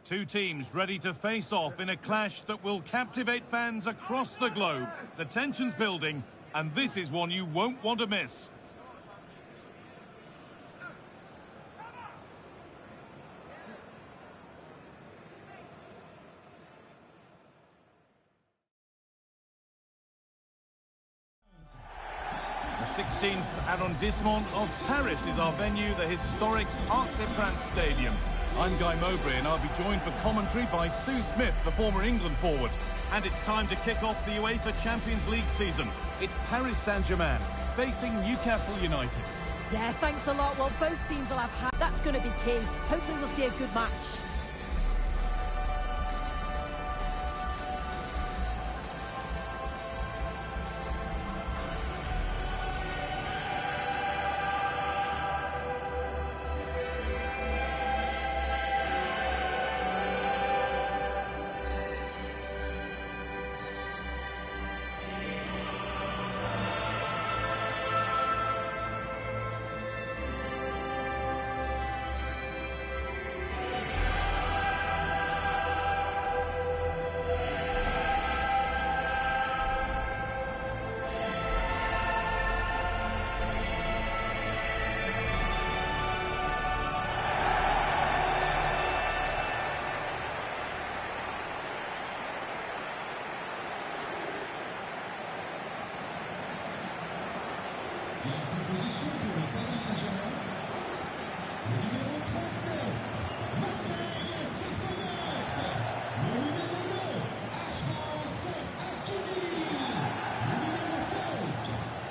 Two teams ready to face off in a clash that will captivate fans across the globe. The tension's building, and this is one you won't want to miss. The 16th arrondissement of Paris is our venue, the historic Arc de France Stadium. I'm Guy Mowbray, and I'll be joined for commentary by Sue Smith, the former England forward. And it's time to kick off the UEFA Champions League season. It's Paris Saint-Germain facing Newcastle United. Yeah, thanks a lot. Well, both teams will have that's going to be key. Hopefully we'll see a good match. Position pour le Paris Saint-Germain. Le numéro 39, Mathieu Saint-Germain. Le numéro 2, Ashraf Hakimi. Le numéro 5,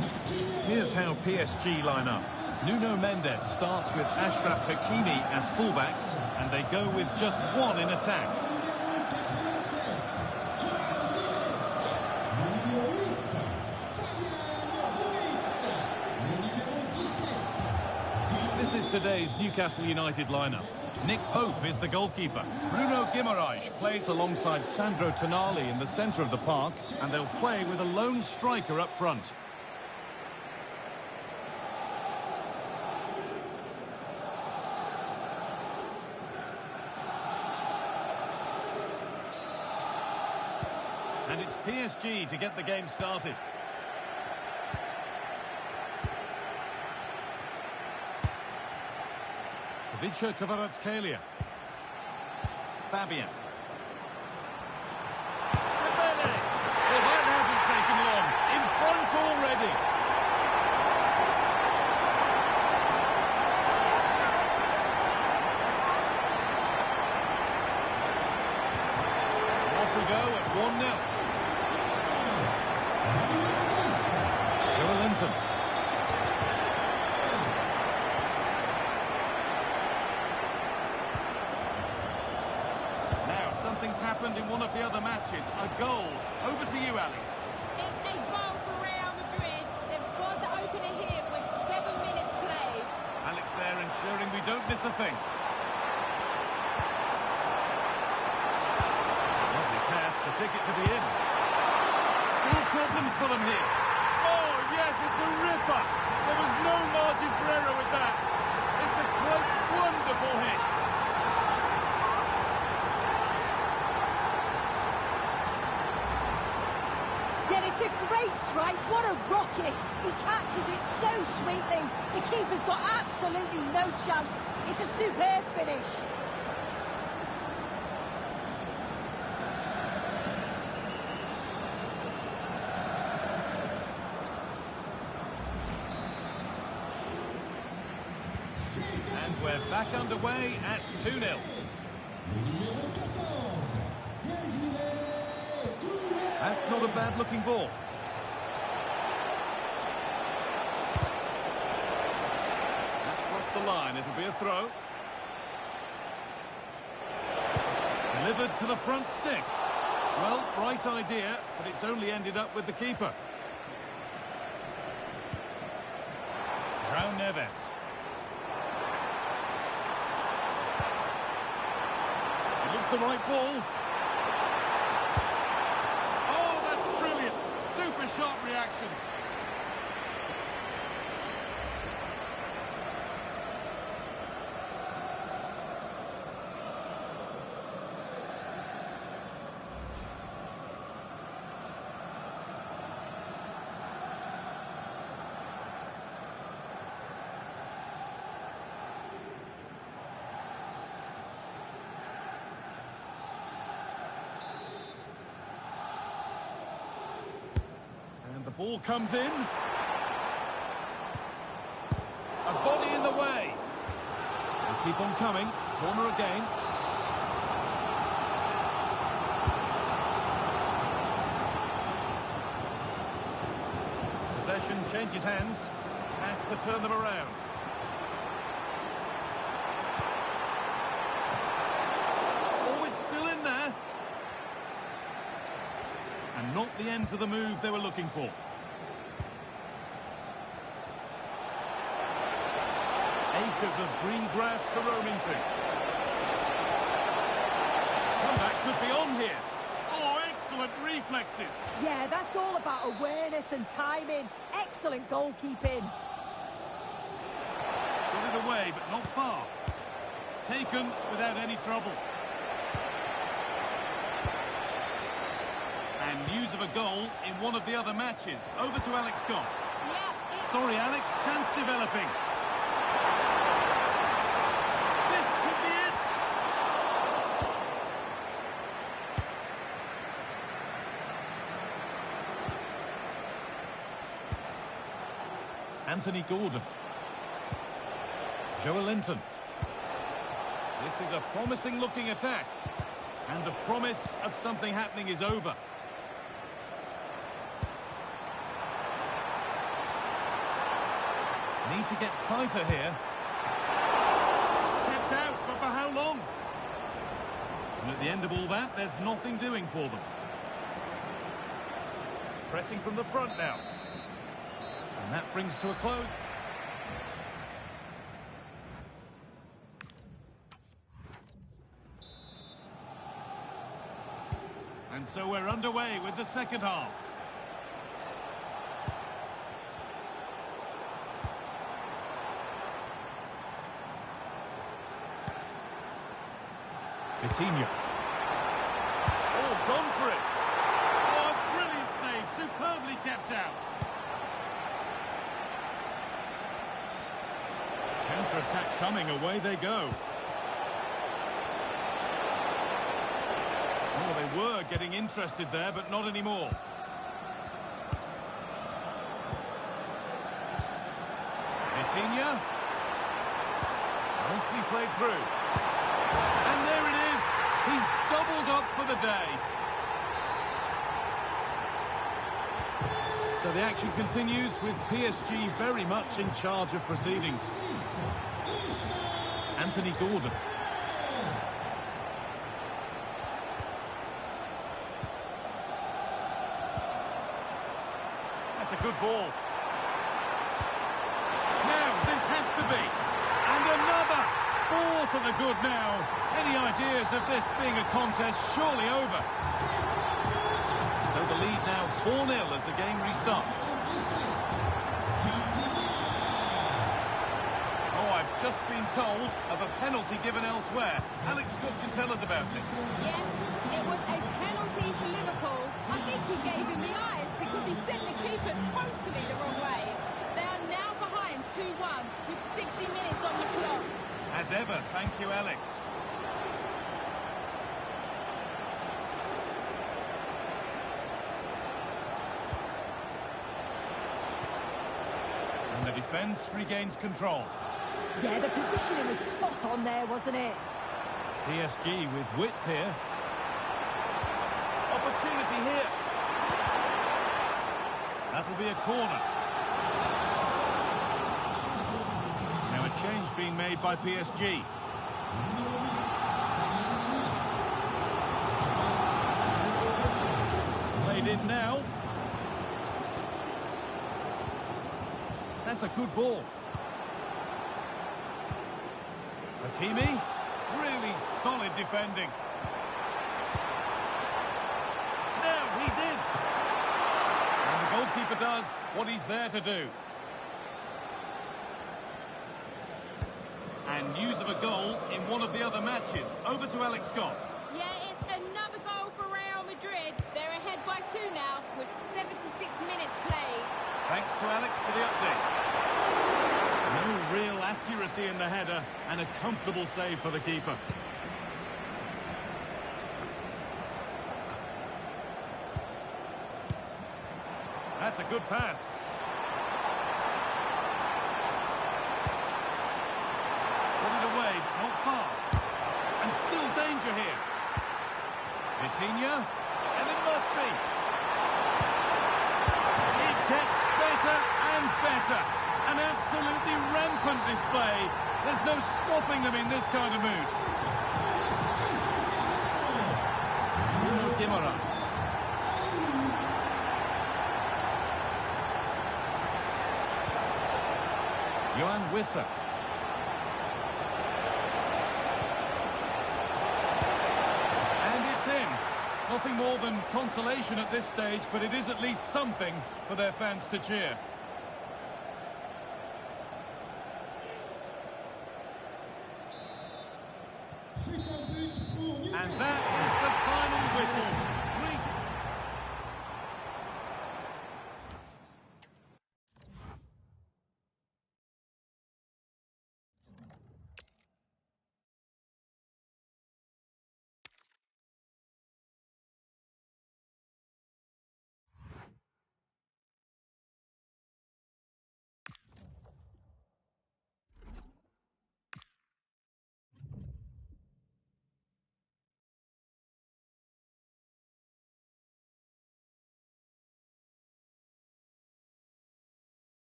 Marquinhos. Here's how PSG line up. Nuno Mendes starts with Ashraf Hakimi as fullbacks, and they go with just one in attack. This is today's Newcastle United lineup. Nick Pope is the goalkeeper. Bruno Guimaraes plays alongside Sandro Tonali in the centre of the park, and they'll play with a lone striker up front. And it's PSG to get the game started. Vicha Kvaratskhelia. Fabian. Dembele. Well, that hasn't taken long. In front already. Off we go at 1-0. Joelinton. Something's happened in one of the other matches. A goal. Over to you, Alex. It's a goal for Real Madrid. They've scored the opener here with 7 minutes played. Alex there ensuring we don't miss a thing. Lovely pass, the ticket to the in. Still problems for them here. Oh, yes, it's a ripper. There was no margin for error with that. It's a quite wonderful hit. It's a great strike. What a rocket. He catches it so sweetly. The keeper's got absolutely no chance. It's a superb finish. And we're back underway at 2-0. That's not a bad-looking ball. That's crossed the line. It'll be a throw. Delivered to the front stick. Well, right idea, but it's only ended up with the keeper. Raul Neves. It looks the right ball. Super sharp reactions. Ball comes in. A body in the way. They keep on coming. Corner again. Possession changes hands. Has to turn them around. Oh, it's still in there. And not the end to the move they were looking for. Acres of green grass to roam into. Comeback could be on here. Oh, excellent reflexes. Yeah, that's all about awareness and timing. Excellent goalkeeping. Got it away, but not far. Taken without any trouble. And news of a goal in one of the other matches. Over to Alex Scott. Yeah, Sorry, Alex. Chance developing. This could be it. Anthony Gordon. Joe Linton. This is a promising-looking attack. And the promise of something happening is over. Need to get tighter here. Kept out, but for how long? And at the end of all that, there's nothing doing for them. Pressing from the front now. And that brings to a close. And so we're underway with the second half. Coutinho. Oh, gone for it. Oh, a brilliant save. Superbly kept out. Counter-attack coming. Away they go. Oh, they were getting interested there, but not anymore. Coutinho. Nicely played through. And there it is. He's doubled up for the day. So the action continues with PSG very much in charge of proceedings. Anthony Gordon. That's a good ball. Now, this has to be. And another. Ball to the good now. Any ideas of this being a contest surely over? So the lead now 4-0 as the game restarts. Oh, I've just been told of a penalty given elsewhere. Alex Scott can tell us about it. yes, it was a penalty for Liverpool. I think he gave him the eyes because he sent the keeper totally the wrong way. They are now behind 2-1 with 60 minutes on the clock. As ever, thank you, Alex. And the defence regains control. Yeah, the positioning was spot on there, wasn't it? PSG with width here. Opportunity here. That'll be a corner. Now a change being made by PSG. It's played in now. That's a good ball. Hakimi, really solid defending. Now he's in. And the goalkeeper does what he's there to do. And news of a goal in one of the other matches. Over to Alex Scott. Yeah, it's another goal for Real Madrid. They're ahead by 2 now with 76 minutes played. Thanks to Alex for the update. No real accuracy in the header and a comfortable save for the keeper. That's a good pass. Put it away, not far. And still danger here. Vitinha, and it must be. He gets better and better. An absolutely rampant display. There's no stopping them in this kind of mood. Johan Wissa. And it's in. Nothing more than consolation at this stage, but it is at least something for their fans to cheer. And that is the final whistle.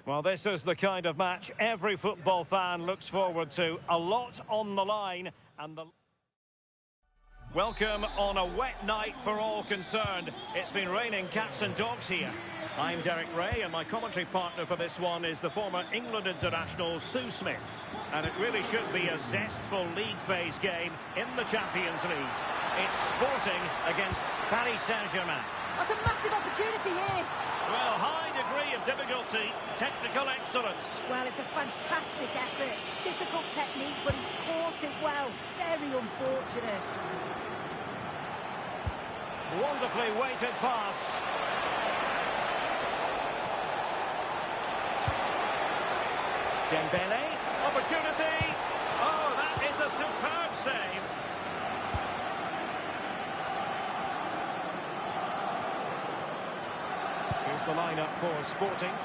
Well, this is the kind of match every football fan looks forward to. A lot on the line, and the... Welcome on a wet night for all concerned. It's been raining cats and dogs here. I'm Derek Ray, and my commentary partner for this one is the former England international Sue Smith. And it really should be a zestful league phase game in the Champions League. It's Sporting against Paris Saint-Germain. That's a massive opportunity here. Well, high degree of difficulty, technical excellence. Well, it's a fantastic effort. Difficult technique, but he's caught it well. Very unfortunate. Wonderfully weighted pass. Dembele, opportunity. Oh, that is a superb save. Here's the lineup for Sporting.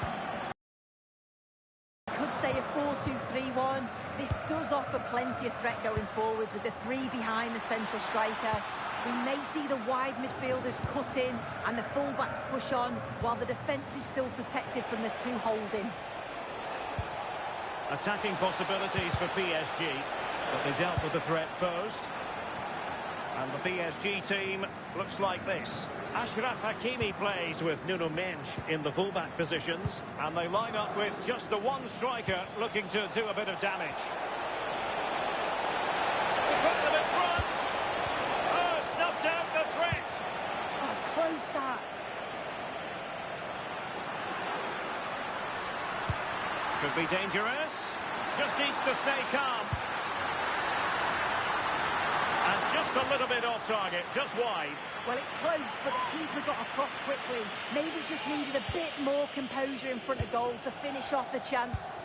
Could say a 4-2-3-1. This does offer plenty of threat going forward with the three behind the central striker. We may see the wide midfielders cut in and the fullbacks push on while the defence is still protected from the two holding. Attacking possibilities for PSG, but they dealt with the threat posed. And the PSG team looks like this. Achraf Hakimi plays with Nuno Mendes in the fullback positions, and they line up with just the one striker looking to do a bit of damage. To put them in front. Oh, snuffed out the threat. That's close, that. Could be dangerous. Just needs to stay calm. And just a little bit off target, just wide. Well, it's close, but the keeper got across quickly. Maybe just needed a bit more composure in front of goal to finish off the chance.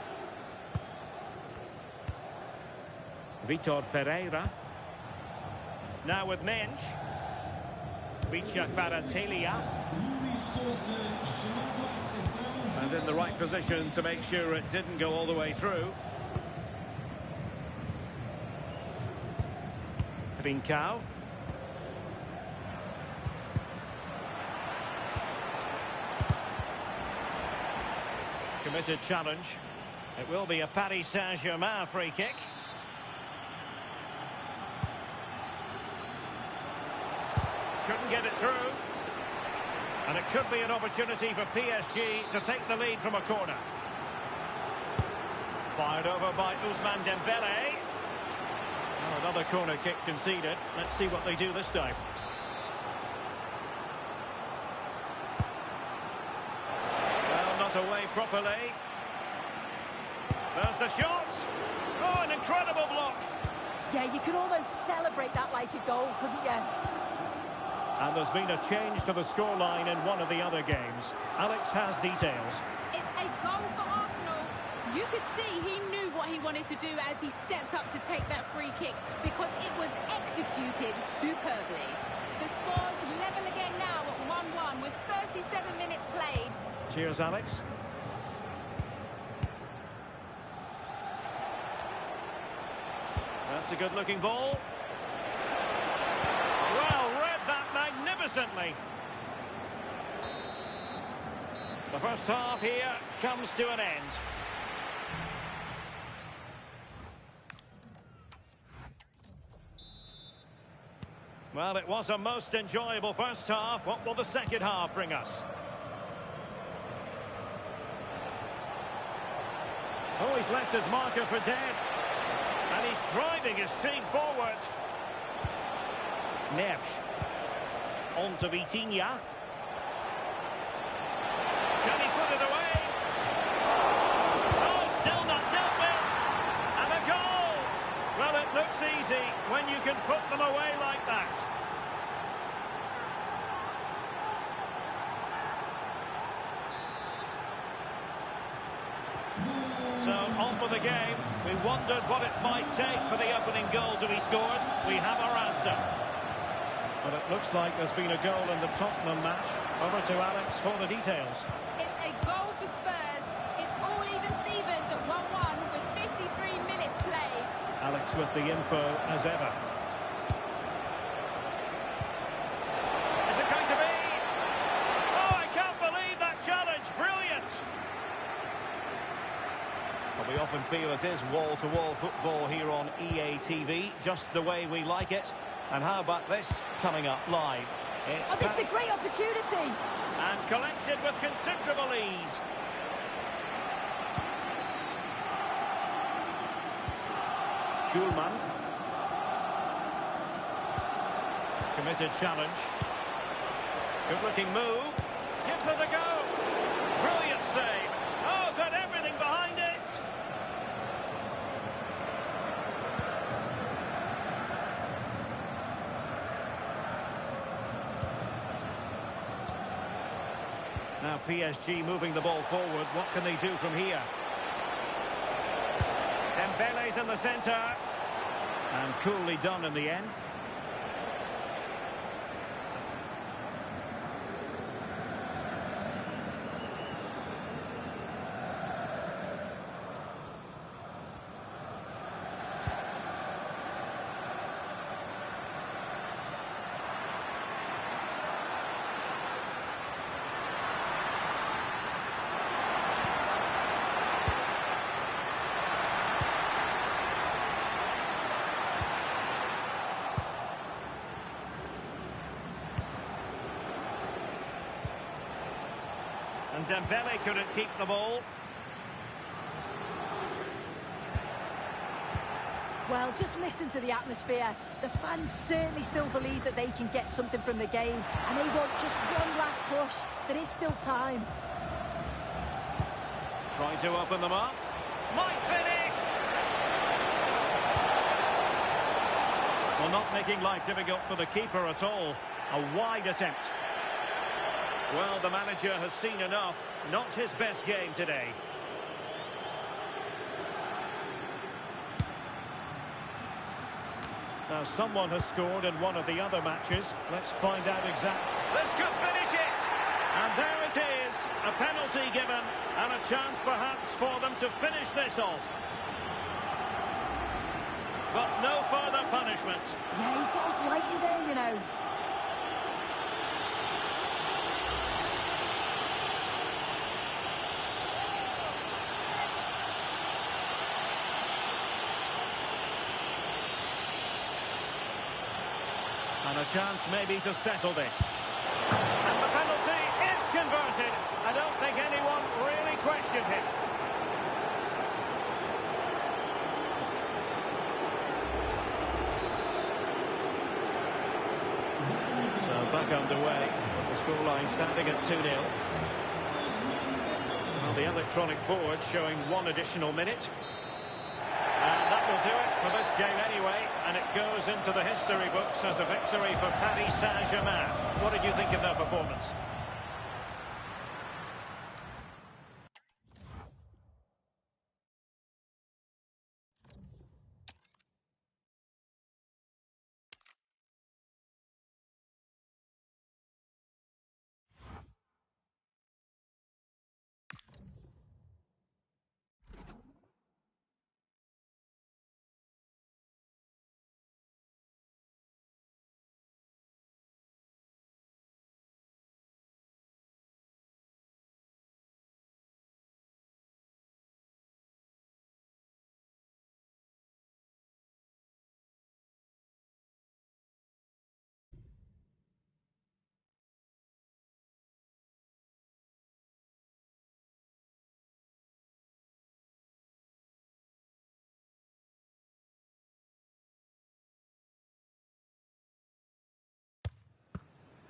Vitor Ferreira. Now with Mendes. Vicha Kvaratskhelia. And in the right position to make sure it didn't go all the way through. Trincao. Committed challenge. It will be a Paris Saint-Germain free kick. Couldn't get it through. And it could be an opportunity for PSG to take the lead from a corner. Fired over by Ousmane Dembele. Oh, another corner kick conceded. Let's see what they do this time. Well, not away properly. There's the shot. Oh, an incredible block. Yeah, you could almost celebrate that like a goal, couldn't you? And there's been a change to the scoreline in one of the other games. Alex has details. It's a goal for Arsenal. You could see he knew what he wanted to do as he stepped up to take that free kick because it was executed superbly. The score's level again now at 1-1 with 37 minutes played. Cheers, Alex. That's a good-looking ball. Well, read that magnificently. The first half here comes to an end. Well, it was a most enjoyable first half. What will the second half bring us? Oh, he's left his marker for dead. And he's driving his team forward. Neves. On to Vitinha. Can he put it away? Oh, still not dealt with. And a goal. Well, it looks easy when you can put them away like that. So, on with the game. We wondered what it might take for the opening goal to be scored. We have our answer. But it looks like there's been a goal in the Tottenham match. Over to Alex for the details. It's a goal for Spurs. It's all even Stevens at 1-1 with 53 minutes played. Alex with the info as ever. Is it going to be? Oh, I can't believe that challenge. Brilliant. Well, we often feel it is wall-to-wall football here on EA TV, just the way we like it. And how about this coming up live? Oh, this is a great opportunity. And collected with considerable ease. Schulman. Committed challenge. Good-looking move. Gives it a go. Brilliant save. Oh, got everything behind it. Now PSG moving the ball forward. What can they do from here? Dembele's in the centre. And coolly done in the end. And Dembele couldn't keep the ball. Well, just listen to the atmosphere. The fans certainly still believe that they can get something from the game, and they want just one last push. There is still time. Trying to open them up. Might finish! Well, not making life difficult for the keeper at all. A wide attempt. Well, the manager has seen enough. Not his best game today. Now, someone has scored in one of the other matches. Let's find out exactly. This could finish it! And there it is. A penalty given, and a chance perhaps for them to finish this off. But no further punishment. Yeah, he's got off lightly there, you know. And a chance maybe to settle this. And the penalty is converted. I don't think anyone really questioned him. So back underway, with the scoreline standing at 2-0. Well, the electronic board showing 1 additional minute. And that will do it for this game anyway, and it goes into the history books as a victory for Paris Saint-Germain. What did you think of their performance?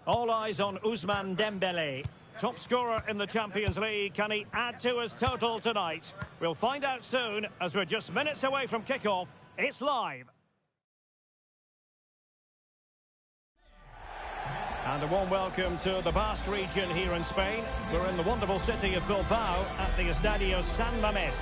All eyes on Ousmane Dembele. Top scorer in the Champions League. Can he add to his total tonight? We'll find out soon as we're just minutes away from kickoff. It's live. And a warm welcome to the Basque region here in Spain. We're in the wonderful city of Bilbao at the Estadio San Mamés.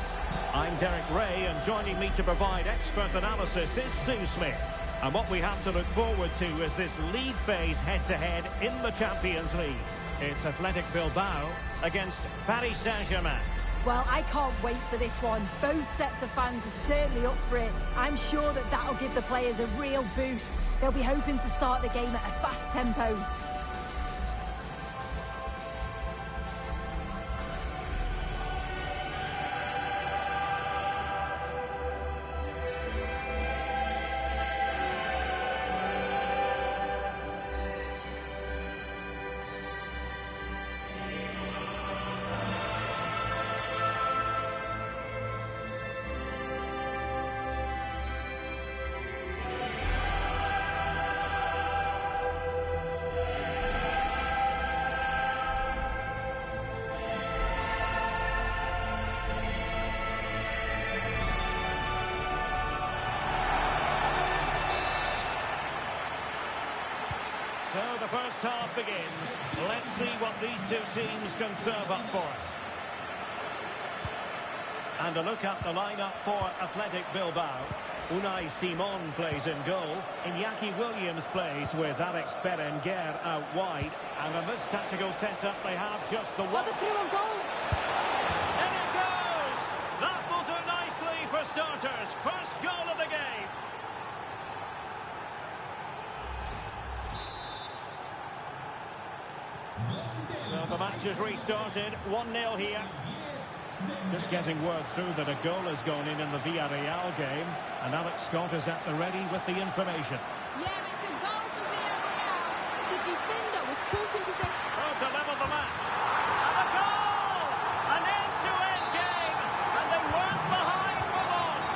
I'm Derek Ray, and joining me to provide expert analysis is Sue Smith. And what we have to look forward to is this league phase head-to-head in the Champions League. It's Athletic Bilbao against Paris Saint-Germain. Well, I can't wait for this one. Both sets of fans are certainly up for it. I'm sure that that'll give the players a real boost. They'll be hoping to start the game at a fast tempo. So the first half begins. Let's see what these two teams can serve up for us. And a look at the lineup for Athletic Bilbao. Unai Simon plays in goal. Iñaki Williams plays with Alex Berenguer out wide. And in this tactical setup, they have just the one. Through on goal. And it goes! That will do nicely for starters. First goal of the game. So the match has restarted, 1-0 here. Just getting word through that a goal has gone in the Villarreal game, and Alex Scott is at the ready with the information. Yeah, it's a goal for Villarreal. The defender was put in position. Oh, to level the match. And a goal! An end-to-end game, and they weren't behind for long.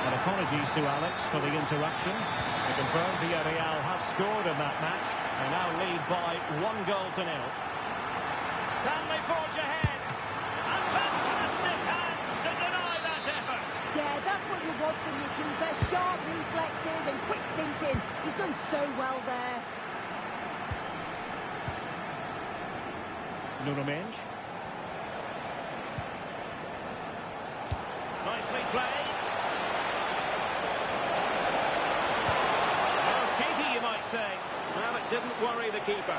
And apologies to Alex for the interruption. To confirm, Villarreal have scored in that match. They now lead by 1-0. Can they forge ahead? And fantastic hands to deny that effort. Yeah, that's what you want from your keeper. Sharp reflexes and quick thinking. He's done so well there. Nuno Mendes. Nicely played. Oh, cheeky, you might say. Well, it didn't worry the keeper.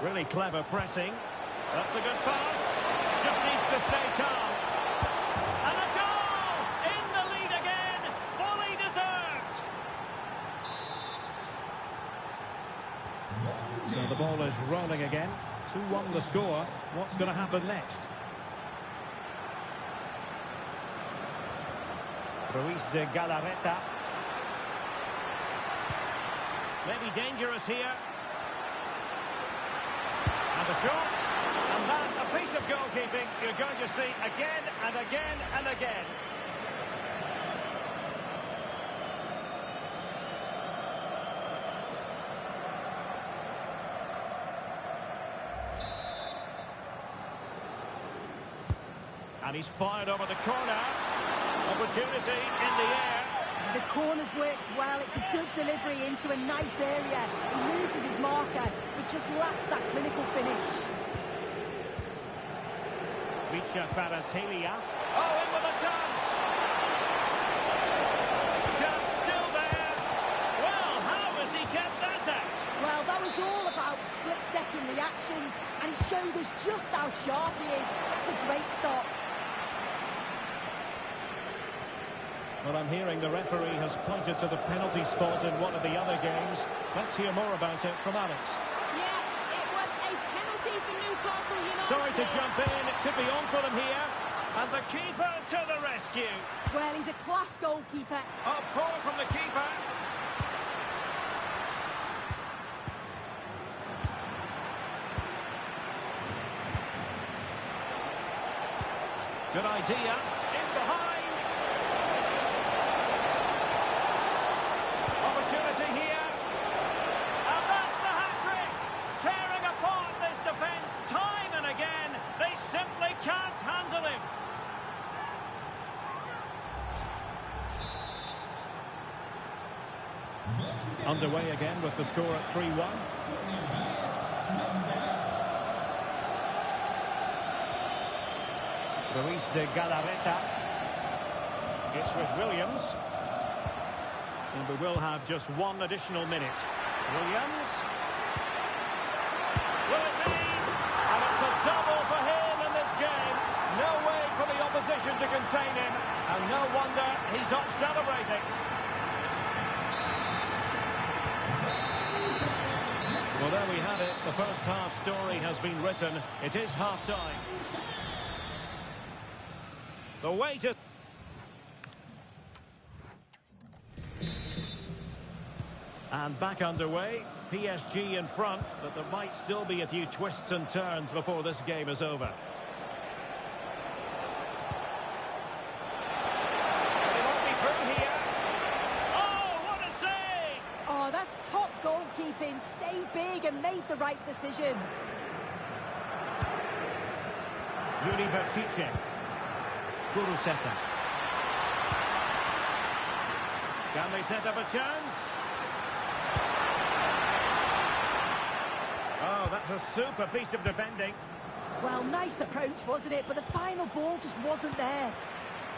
Really clever pressing. That's a good pass. Just needs to stay calm. And a goal! In the lead again. Fully deserved. So the ball is rolling again. 2-1 the score. What's going to happen next? Ruiz de Galarreta. Maybe dangerous here. And a shot. And that, a piece of goalkeeping you're going to see again and again and again. And he's fired over the corner. Opportunity in the air. The corner's worked well. It's a good delivery into a nice area. He loses his marker, but just lacks that clinical finish. Richa Kvaratskhelia. Oh, in with a chance. Chance still there. Well, how has he kept that out? Well, that was all about split-second reactions, and he showed us just how sharp he is. That's a great stop. Well, I'm hearing the referee has pointed to the penalty spot in one of the other games. Let's hear more about it from Alex. Yeah, it was a penalty for Newcastle United. Sorry to jump in, it could be on for them here. And the keeper to the rescue. Well, he's a class goalkeeper. Oh, poor from the keeper. Good idea. In behind. Opportunity here. And that's the hat-trick. Tearing apart this defence time and again. They simply can't handle him. Underway again with the score at 3-1. Luis de Galarreta. It's with Williams. And we will have just one additional minute. Williams. Will it be? And it's a double for him in this game. No way for the opposition to contain him. And no wonder he's up celebrating. Well, there we have it. The first half story has been written. It is half-time. The wait is... And back underway. PSG in front, but there might still be a few twists and turns before this game is over. They won't be through here. Oh, what a save! Oh, that's top goalkeeping. Stayed big and made the right decision. Yuri Bertice. Guruseta. Can they set up a chance? Oh, that's a super piece of defending. Well, nice approach, wasn't it? But the final ball just wasn't there.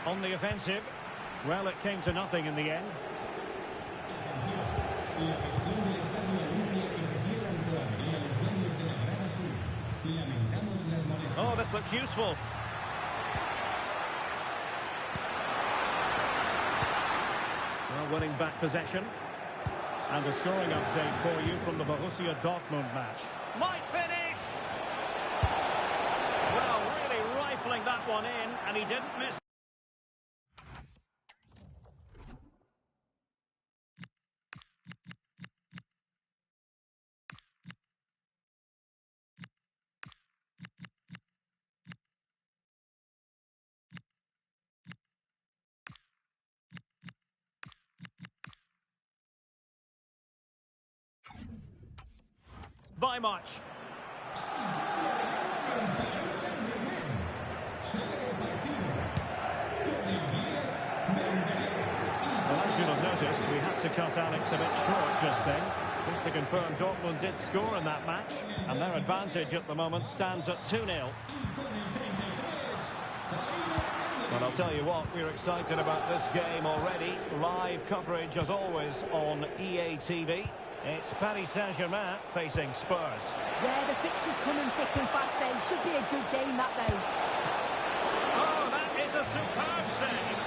On the offensive. Well, it came to nothing in the end. Oh, this looks useful. Well, winning back possession. And a scoring update for you from the Borussia Dortmund match. Might finish! Well, really rifling that one in, and he didn't miss. By much. Well, as you'll have noticed, we had to cut Alex a bit short just then. Just to confirm, Dortmund did score in that match, and their advantage at the moment stands at 2-0. But I'll tell you what, we're excited about this game already. Live coverage, as always, on EA TV. It's Paris Saint-Germain facing Spurs. Yeah, the fixtures coming thick and fast there. Should be a good game, that, though. Oh, that is a superb save.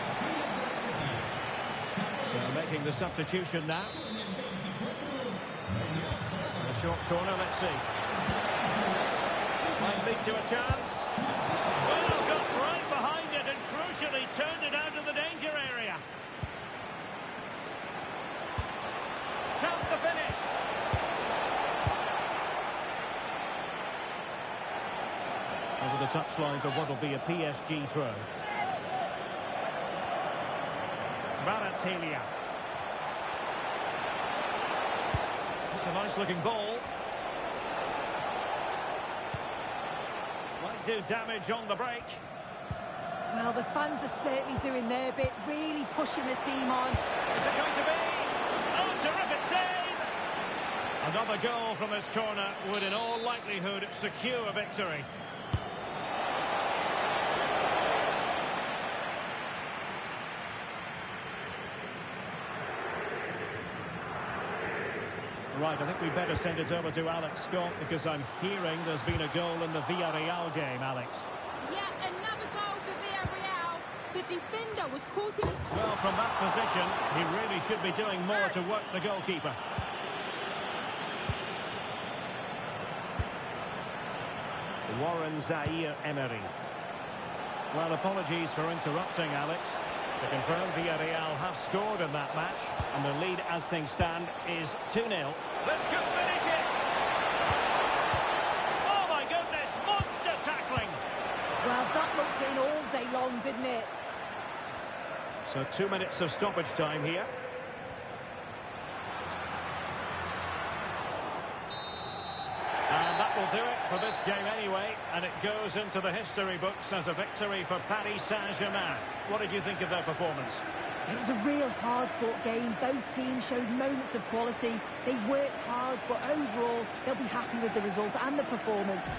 So making the substitution now. A short corner, let's see. Might lead to a chance. Well, got right behind it and crucially turned it out of the danger area. Chance to finish. Over the touchline for what will be a PSG throw. Kvaratskhelia. It's a nice looking ball. Might do damage on the break. Well, the fans are certainly doing their bit, really pushing the team on. Is it going to be? Oh, terrific save! Another goal from this corner would in all likelihood secure a victory. Right, I think we better send it over to Alex Scott because I'm hearing there's been a goal in the Villarreal game, Alex. Yeah, another goal for Villarreal. The defender was caught in... Well, from that position, he really should be doing more to work the goalkeeper. Warren Zaïre-Emery. Well, apologies for interrupting, Alex. To confirm, Villarreal have scored in that match, and the lead, as things stand, is 2-0. This could finish it! Oh, my goodness! Monster tackling! Well, that looked in all day long. So 2 minutes of stoppage time here. And that will do it for this game anyway, and it goes into the history books as a victory for Paris Saint-Germain. What did you think of their performance? It was a real hard-fought game. Both teams showed moments of quality. They worked hard, but overall, they'll be happy with the result and the performance.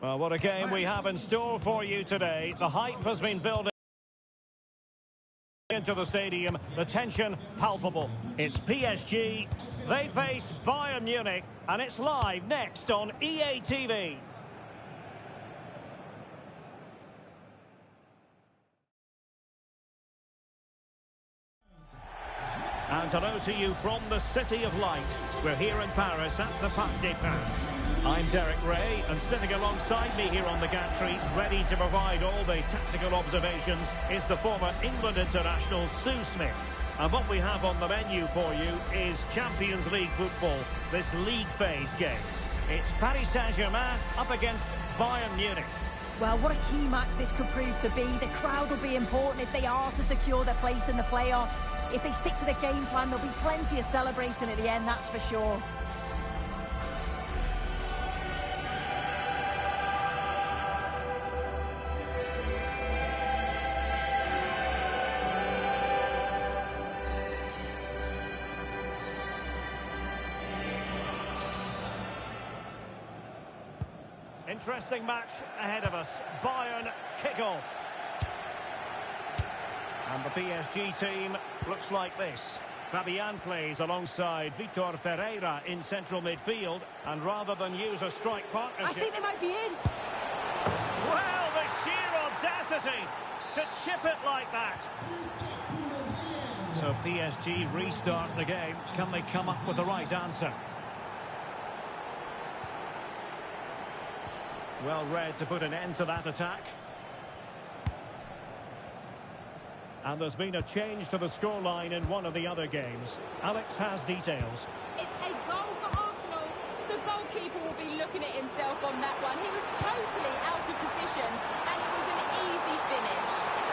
Well, what a game we have in store for you today. The hype has been building into the stadium, the tension palpable. It's PSG, they face Bayern Munich, and it's live next on EA TV. And hello to you from the City of Light. We're here in Paris at the Parc des Princes. I'm Derek Ray, and sitting alongside me here on the gantry, ready to provide all the tactical observations, is the former England international Sue Smith. And what we have on the menu for you is Champions League football, this league phase game. It's Paris Saint-Germain up against Bayern Munich. Well, what a key match this could prove to be. The crowd will be important if they are to secure their place in the playoffs. If they stick to the game plan, there'll be plenty of celebrating at the end, that's for sure. Interesting match ahead of us. Bayern kick-off. And the PSG team looks like this. Fabian plays alongside Vitor Ferreira in central midfield. And rather than use a strike partnership... I think they might be in. Well, the sheer audacity to chip it like that. So PSG restart the game. Can they come up with the right answer? Well read to put an end to that attack. And there's been a change to the scoreline in one of the other games. Alex has details. It's a goal for Arsenal. The goalkeeper will be looking at himself on that one. He was totally out of position, and it was an easy finish.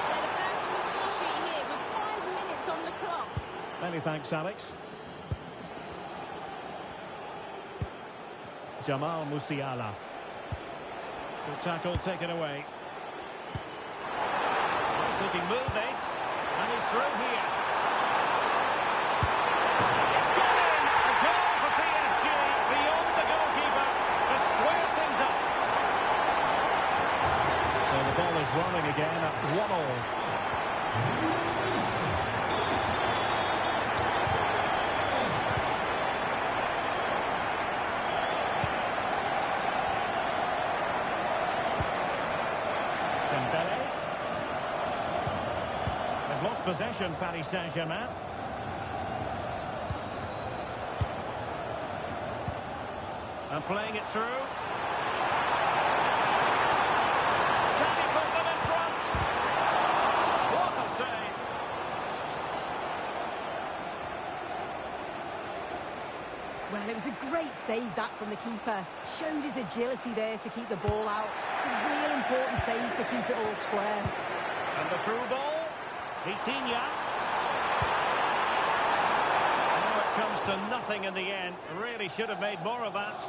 They're the first on the score sheet here with 5 minutes on the clock. Many thanks, Alex. Jamal Musiala. Good tackle taken away. Nice looking move this. And he's through here. It's gone in! A goal for PSG beyond the goalkeeper to square things up. So the ball is rolling again at 1-1. Possession, Paris Saint-Germain. And playing it through. Well, it was a great save, that, from the keeper. Showed his agility there to keep the ball out. It's a real important save to keep it all square. And the through ball. Vitinha. Oh, it comes to nothing in the end. Really should have made more of that.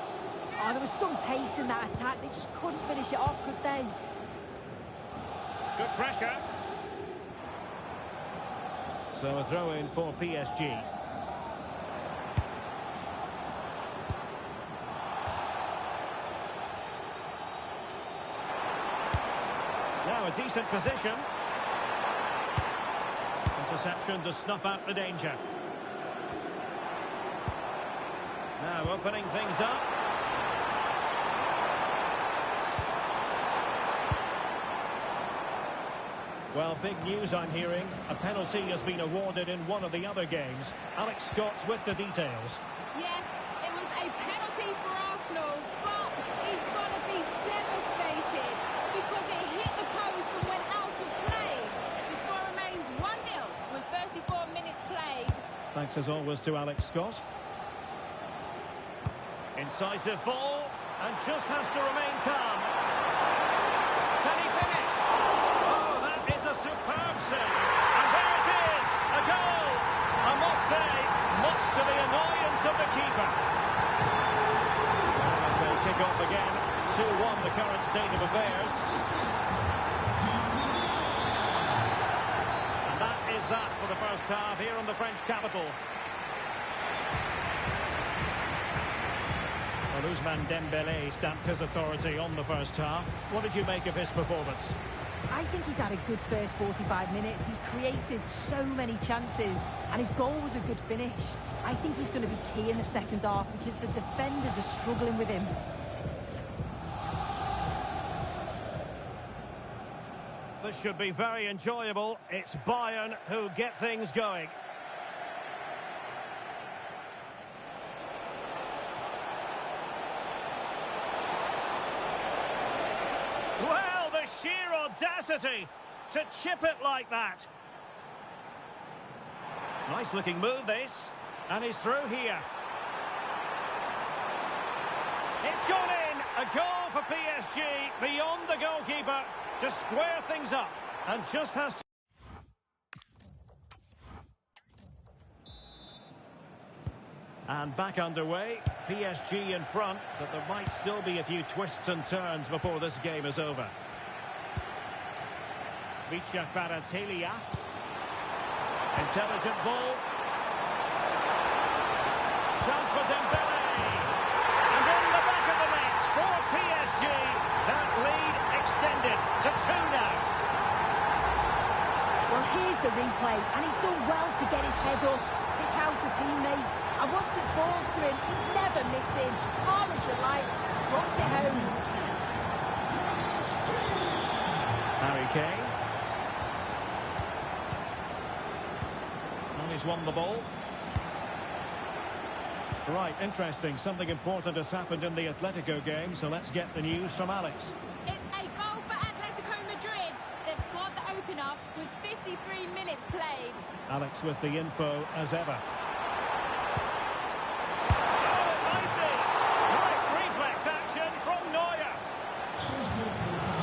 Oh, there was some pace in that attack. They just couldn't finish it off, could they? Good pressure. So a throw-in for PSG. Now a decent position. Interception to snuff out the danger. Now opening things up. Well, big news I'm hearing. A penalty has been awarded in one of the other games. Alex Scott's with the details. Yes, it was a penalty for Arsenal, but he's got to be devastated because it hit the post and went out of play. The score remains 1-0 with 34 minutes played. Thanks as always to Alex Scott. Incisive ball, and just has to remain calm. Can he finish? Oh, that is a superb save. And there it is, a goal. I must say, much to the annoyance of the keeper. As they kick off again, 2-1 the current state of affairs. And that is that for the first half here in the French capital. Well, Ousmane Dembélé stamped his authority on the first half. What did you make of his performance? I think he's had a good first 45 minutes. He's created so many chances, and his goal was a good finish. I think he's going to be key in the second half because the defenders are struggling with him. This should be very enjoyable. It's Bayern who get things going. Well, the sheer audacity to chip it like that. Nice looking move, this. And he's through here. It's gone in. A goal for PSG beyond the goalkeeper to square things up. And just has to... And back underway, PSG in front, but there might still be a few twists and turns before this game is over. Kvaratskhelia. Intelligent ball. Chance for Dembele. And in the back of the net for PSG, that lead extended to 2 now. Well, here's the replay, and he's done well to get his head up, pick out a teammate. And once it falls to him, he's never missing. Calm as you like, slots it home. Harry Kane. And he's won the ball. Right, interesting. Something important has happened in the Atletico game, so let's get the news from Alex. It's a goal for Atletico Madrid. They've scored the opener with 53 minutes played. Alex with the info as ever.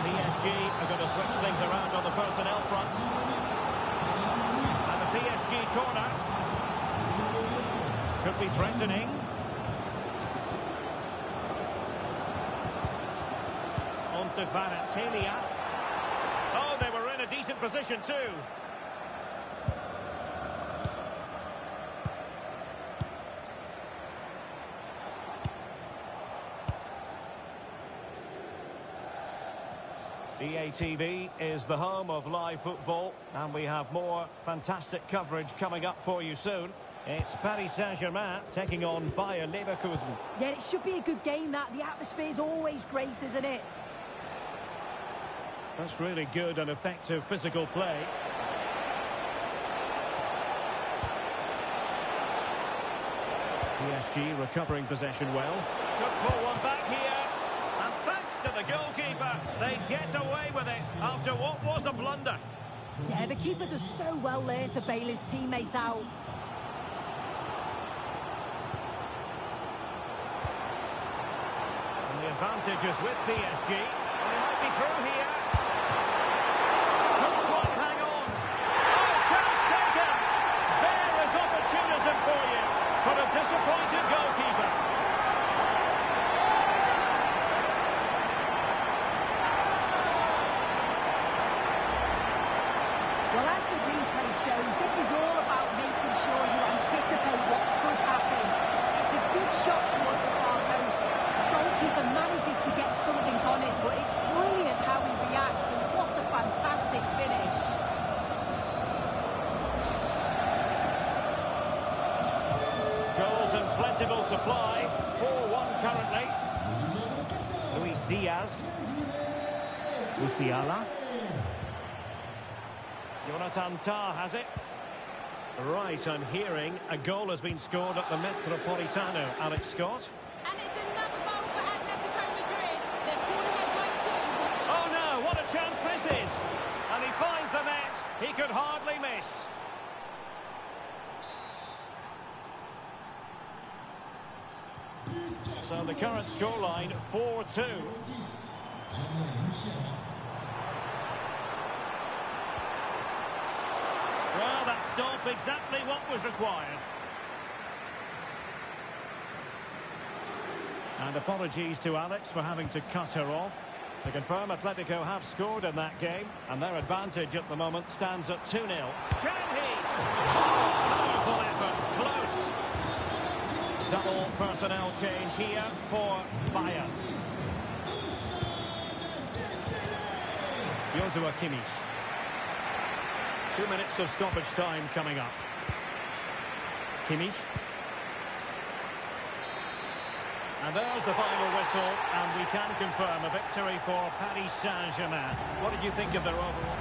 PSG are going to switch things around on the personnel front. And the PSG corner could be threatening. On to Kvaratskhelia. Oh, they were in a decent position too. EATV is the home of live football, and we have more fantastic coverage coming up for you soon. It's Paris Saint-Germain taking on Bayer Leverkusen. Yeah, it should be a good game, that. The atmosphere's always great, isn't it? That's really good and effective physical play. PSG recovering possession well. Could pull one back here. And thanks to the goalkeeper, they get away with it after what was a blunder. Yeah, the keeper does so well there to bail his teammate out. advantages with PSG. Well, he might be through here. Couldn't quite hang on. Oh, chance taken! There is opportunism for you, for a disappointed goalkeeper. Well, as the replay shows, this is all about making sure you anticipate what could happen. It's a good shot towards the far post. The goalkeeper manages to get something on it, but it's brilliant how he reacts, and what a fantastic finish. Goals in plentiful supply. 4-1 currently. Luis Diaz. Musiala. Jonathan Tah has it. Right, I'm hearing a goal has been scored at the Metropolitano. Alex Scott. And it's another goal for Atletico Madrid. They're pulling it by two. Oh no, what a chance this is! And he finds the net. He could hardly miss. So the current scoreline, 4-2. Well, that stop exactly what was required. And apologies to Alex for having to cut her off. To confirm, Atletico have scored in that game, and their advantage at the moment stands at 2-0. Can he? Powerful effort, close. Double personnel change here for Bayern. Joshua Kimmich. 2 minutes of stoppage time coming up. Kimmich. And there's the final whistle, and we can confirm a victory for Paris Saint-Germain. What did you think of their overall?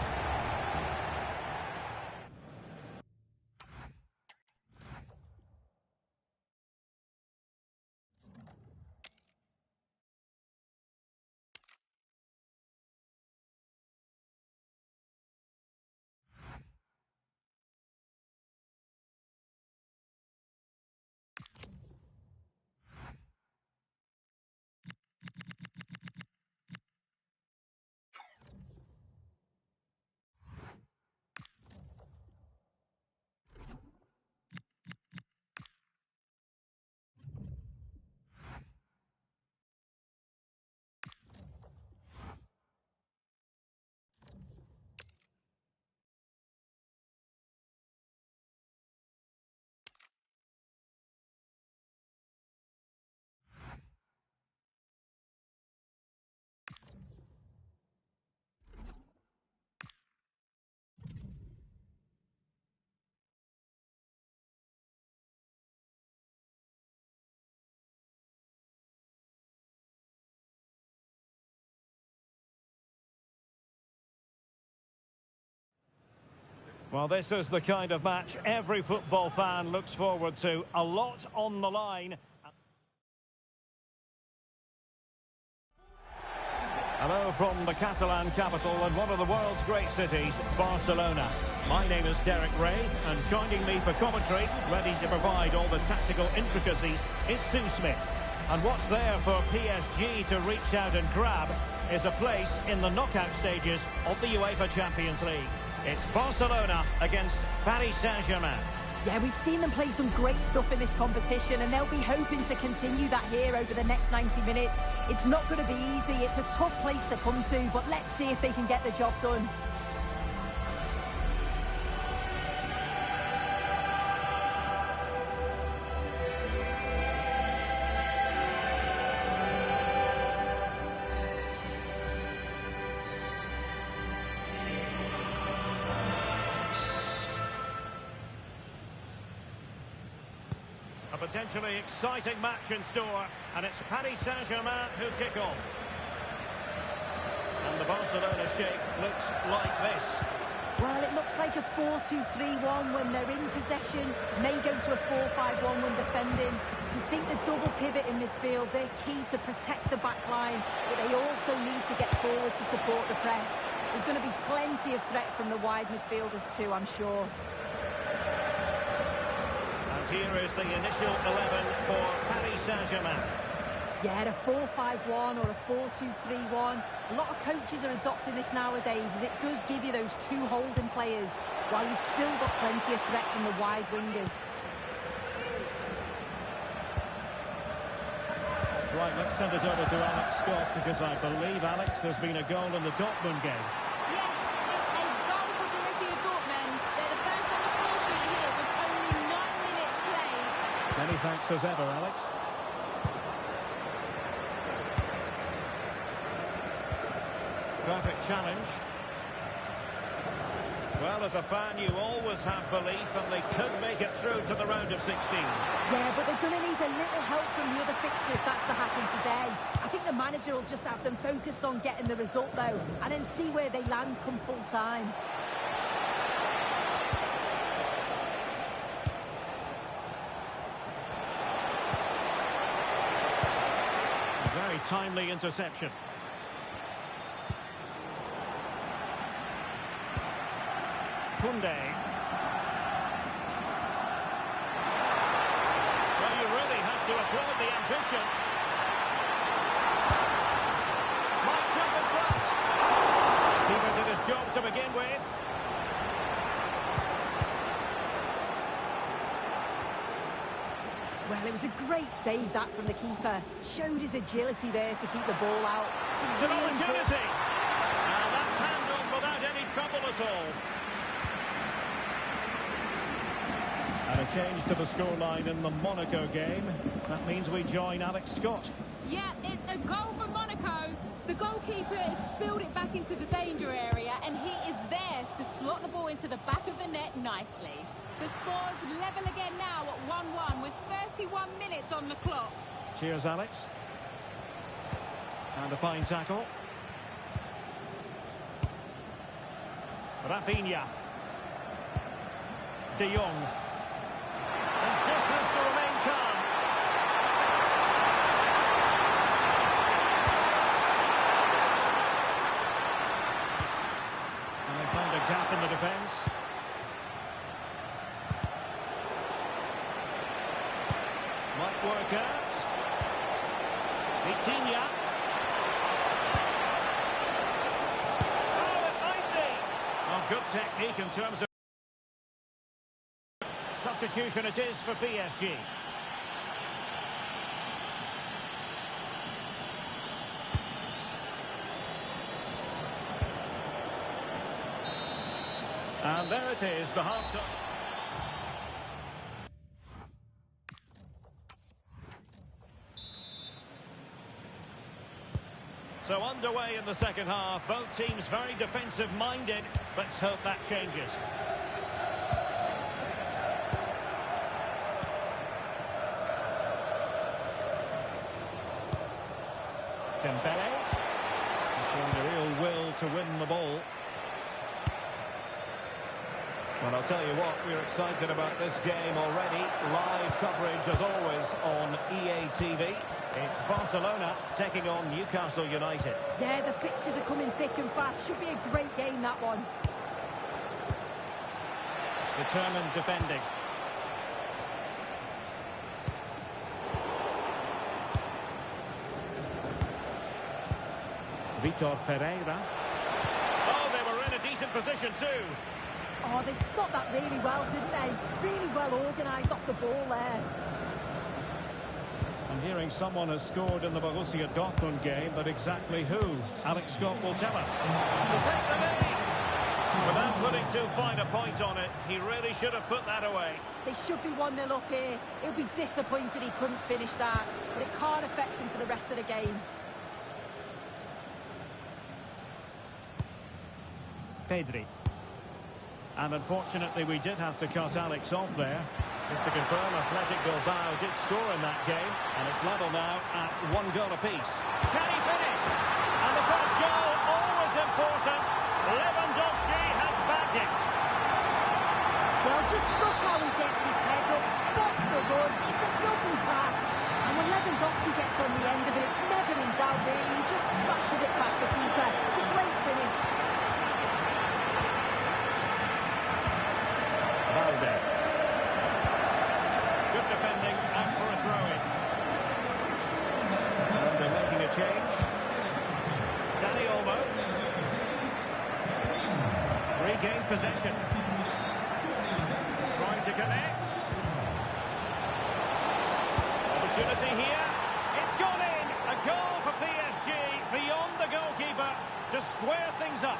Well, this is the kind of match every football fan looks forward to. A lot on the line. Hello from the Catalan capital and one of the world's great cities, Barcelona. My name is Derek Ray, and joining me for commentary, ready to provide all the tactical intricacies, is Sue Smith. And what's there for PSG to reach out and grab is a place in the knockout stages of the UEFA Champions League. It's Barcelona against Paris Saint-Germain. Yeah, we've seen them play some great stuff in this competition, and they'll be hoping to continue that here over the next 90 minutes. It's not going to be easy. It's a tough place to come to, but let's see if they can get the job done. Potentially exciting match in store, and it's Paris Saint-Germain who kick off. And the Barcelona shape looks like this. Well, it looks like a 4-2-3-1 when they're in possession, may go to a 4-5-1 when defending. You think the double pivot in midfield, they're key to protect the back line, but they also need to get forward to support the press. There's going to be plenty of threat from the wide midfielders too, I'm sure. Here is the initial 11 for Paris Saint-Germain. Yeah, a 4-5-1 or a 4-2-3-1. A lot of coaches are adopting this nowadays, as it does give you those two holding players, while you've still got plenty of threat from the wide wingers. Right, let's send it over to Alex Scott, because I believe, Alex, there's been a goal in the Dortmund game. Yes, it's a goal for Borussia Dortmund. They're the first on the score sheet here with only 9 minutes played. Many thanks as ever, Alex. Perfect challenge. Well, as a fan, you always have belief, and they could make it through to the round of 16. Yeah, but they're going to need a little help from the other fixture if that's to happen today. I think the manager will just have them focused on getting the result, though, and then see where they land come full time. A very timely interception. Kunde. Well, you really have to applaud the ambition. Might jump in front. Keeper did his job to begin with. Well, it was a great save, that, from the keeper. Showed his agility there to keep the ball out. It's an opportunity. And that's handled without any trouble at all. And a change to the scoreline in the Monaco game. That means we join Alex Scott. Yeah, it's a goal for Monaco. The goalkeeper has spilled it back into the danger area, and he is there to slot the ball into the back of the net nicely. The score's level again now at 1-1 with 31 minutes on the clock. Cheers, Alex. And a fine tackle. Rafinha. De Jong. And just has to remain calm. And they found a gap in the defence. Might work out. Vitinha. Oh, it might be. Oh, good technique in terms of substitution. It is for PSG. And there it is, the half-time. So underway in the second half, both teams very defensive-minded. Let's hope that changes. Dembele, showing a real will to win the ball. Well, I'll tell you what, we're excited about this game already. Live coverage, as always, on EA TV. It's Barcelona taking on Newcastle United. Yeah, the fixtures are coming thick and fast. Should be a great game, that one. Determined defending. Vitor Ferreira. Oh, they were in a decent position too. Oh, they stopped that really well, didn't they? Really well organised off the ball there. I'm hearing someone has scored in the Borussia Dortmund game, but exactly who? Alex Scott will tell us. To take the lead! Without putting too fine a point on it, he really should have put that away. They should be 1-0 up here. He'll be disappointed he couldn't finish that, but it can't affect him for the rest of the game. Pedri. And unfortunately, we did have to cut Alex off there. Just to confirm, Athletic Bilbao did score in that game, and it's level now at 1 goal apiece. Can he finish? And the first goal, always important. Lewandowski has bagged it. Well, just look how he gets his head up, spots the run. It's a lovely pass. And when Lewandowski gets on the end of it, it's never in doubt, really. He just smashes it past the keeper. It's a great finish. Valde. Good defending, and for a throw-in. possession. Trying to connect. Opportunity here. It's gone in. A goal for PSG beyond the goalkeeper to square things up.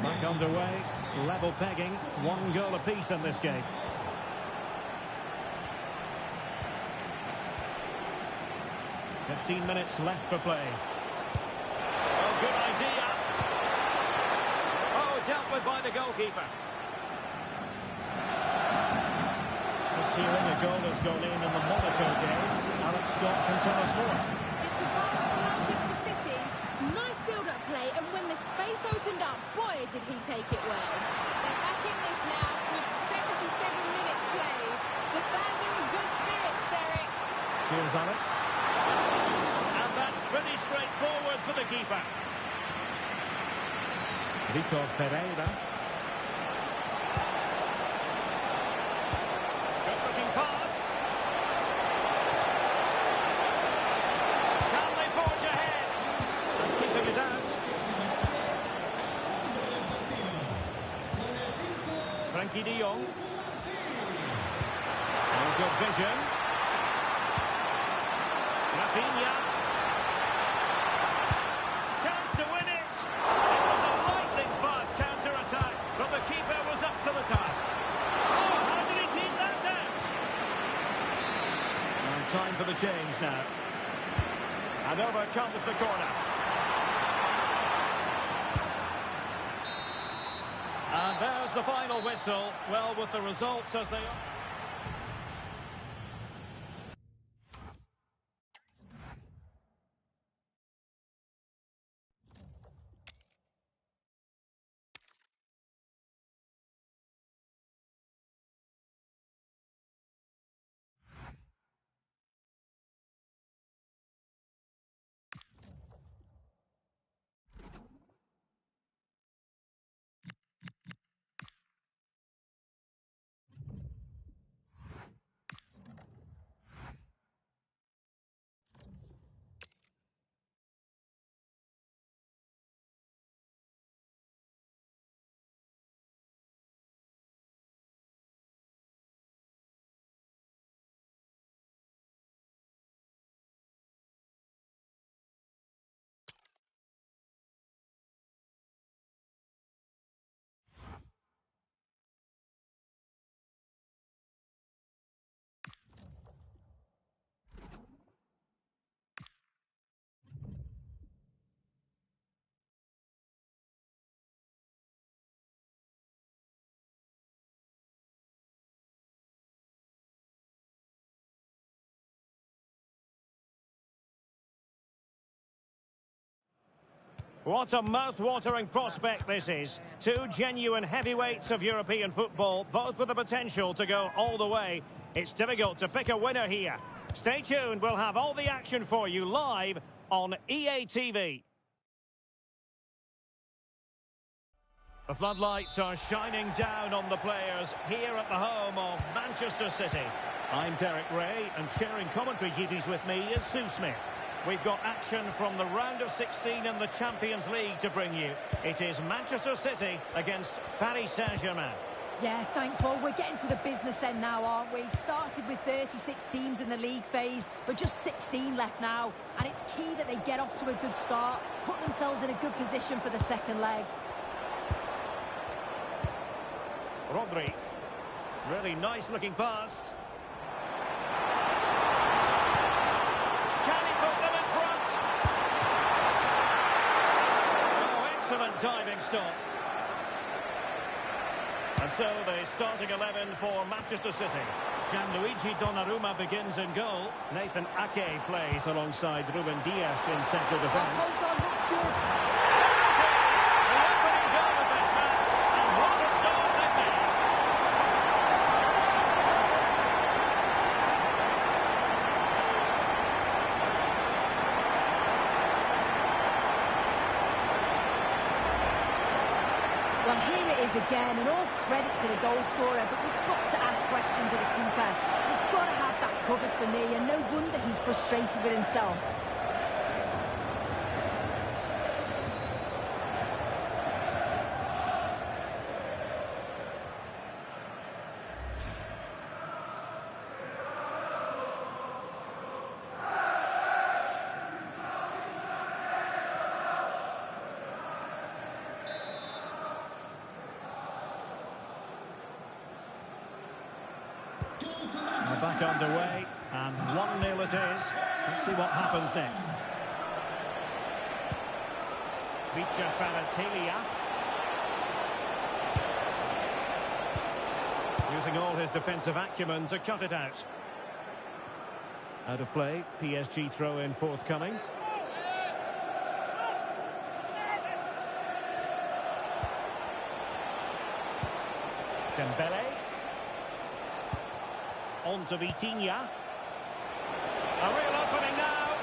Back underway. Level pegging. 1 goal apiece in this game. "15 minutes left for play. Oh, good idea. Oh, dealt with by the goalkeeper. Just hearing a goal has gone in the Monaco game. Alex Scott can tell us more. It's a goal for Manchester City. Nice build-up play, and when the space opened up, boy, did he take it well. They're back in this now with 77 minutes played. The fans are in good spirits, Derek. Cheers, Alex. And that's pretty straightforward for the keeper. Vitor Pereira. Good-looking pass. Can they forge ahead? And keeping it out. Frankie de Jong. Oh, good vision. Rafinha. Chance to win it. It was a lightning fast counter-attack, but the keeper was up to the task. Oh, how did he keep that out? And time for the change now. And over comes the corner. And there's the final whistle. Well, with the results as they are. What a mouth-watering prospect this is. 2 genuine heavyweights of European football, both with the potential to go all the way. It's difficult to pick a winner here. Stay tuned, we'll have all the action for you live on EA TV. The floodlights are shining down on the players here at the home of Manchester City. I'm Derek Ray, and sharing commentary duties with me is Sue Smith. We've got action from the round of 16 in the Champions League to bring you. It is Manchester City against Paris Saint-Germain. Yeah, thanks. Well, we're getting to the business end now, aren't we? Started with 36 teams in the league phase, but just 16 left now. And it's key that they get off to a good start, put themselves in a good position for the second leg. Rodri. Really nice-looking pass. Can he put them in front? Oh, excellent diving stop. And so the starting 11 for Manchester City. Gianluigi Donnarumma begins in goal. Nathan Ake plays alongside Ruben Dias in central defence. Oh, God, looks good. The opening goal of this match, and what a start they've made. Well, here it is again, and all credit to the goal scorer, but you've got to ask questions of the keeper. He's got to have that covered for me, and no wonder he's frustrated with himself. Now back underway, and 1-0 it is. Let's see what happens next. Vicha Kvaratskhelia. Using all his defensive acumen to cut it out. Out of play, PSG throw-in forthcoming. Dembele. On to Vitinha. A real opening now.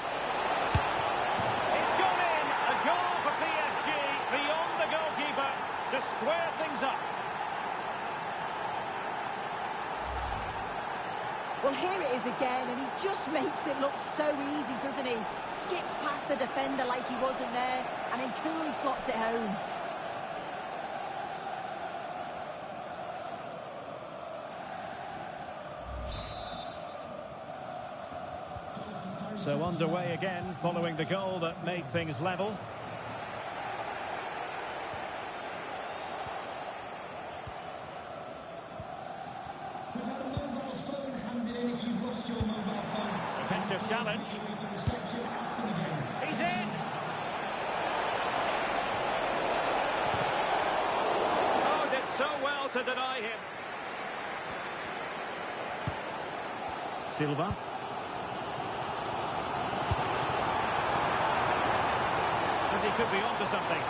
It's gone in. A goal for PSG beyond the goalkeeper to square things up. Well, here it is again, and he just makes it look so easy, doesn't he? Skips past the defender like he wasn't there, and then coolly slots it home. So underway again, following the goal that made things level. We've had a mobile phone handed in if you've lost your mobile phone. Effective challenge. To reception after the game. He's in! Oh, did so well to deny him. Silva. And he could be onto something.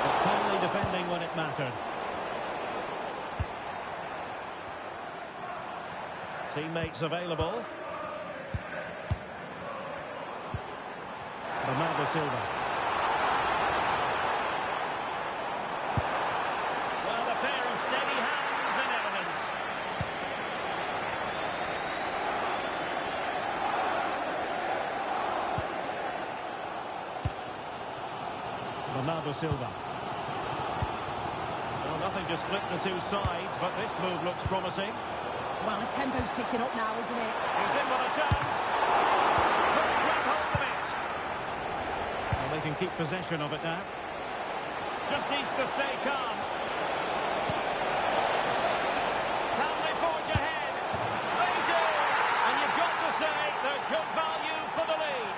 But calmly defending when it mattered. Teammates available. Bernardo Silva. Well, a pair of steady hands in evidence. Bernardo Silva. Well, nothing to split the two sides, but this move looks promising. Well, the tempo's picking up now, isn't it? He's in with a chance. Couldn't grab hold of it. Well, they can keep possession of it now. Just needs to stay calm. Can they forge ahead? They do. And you've got to say they're good value for the lead.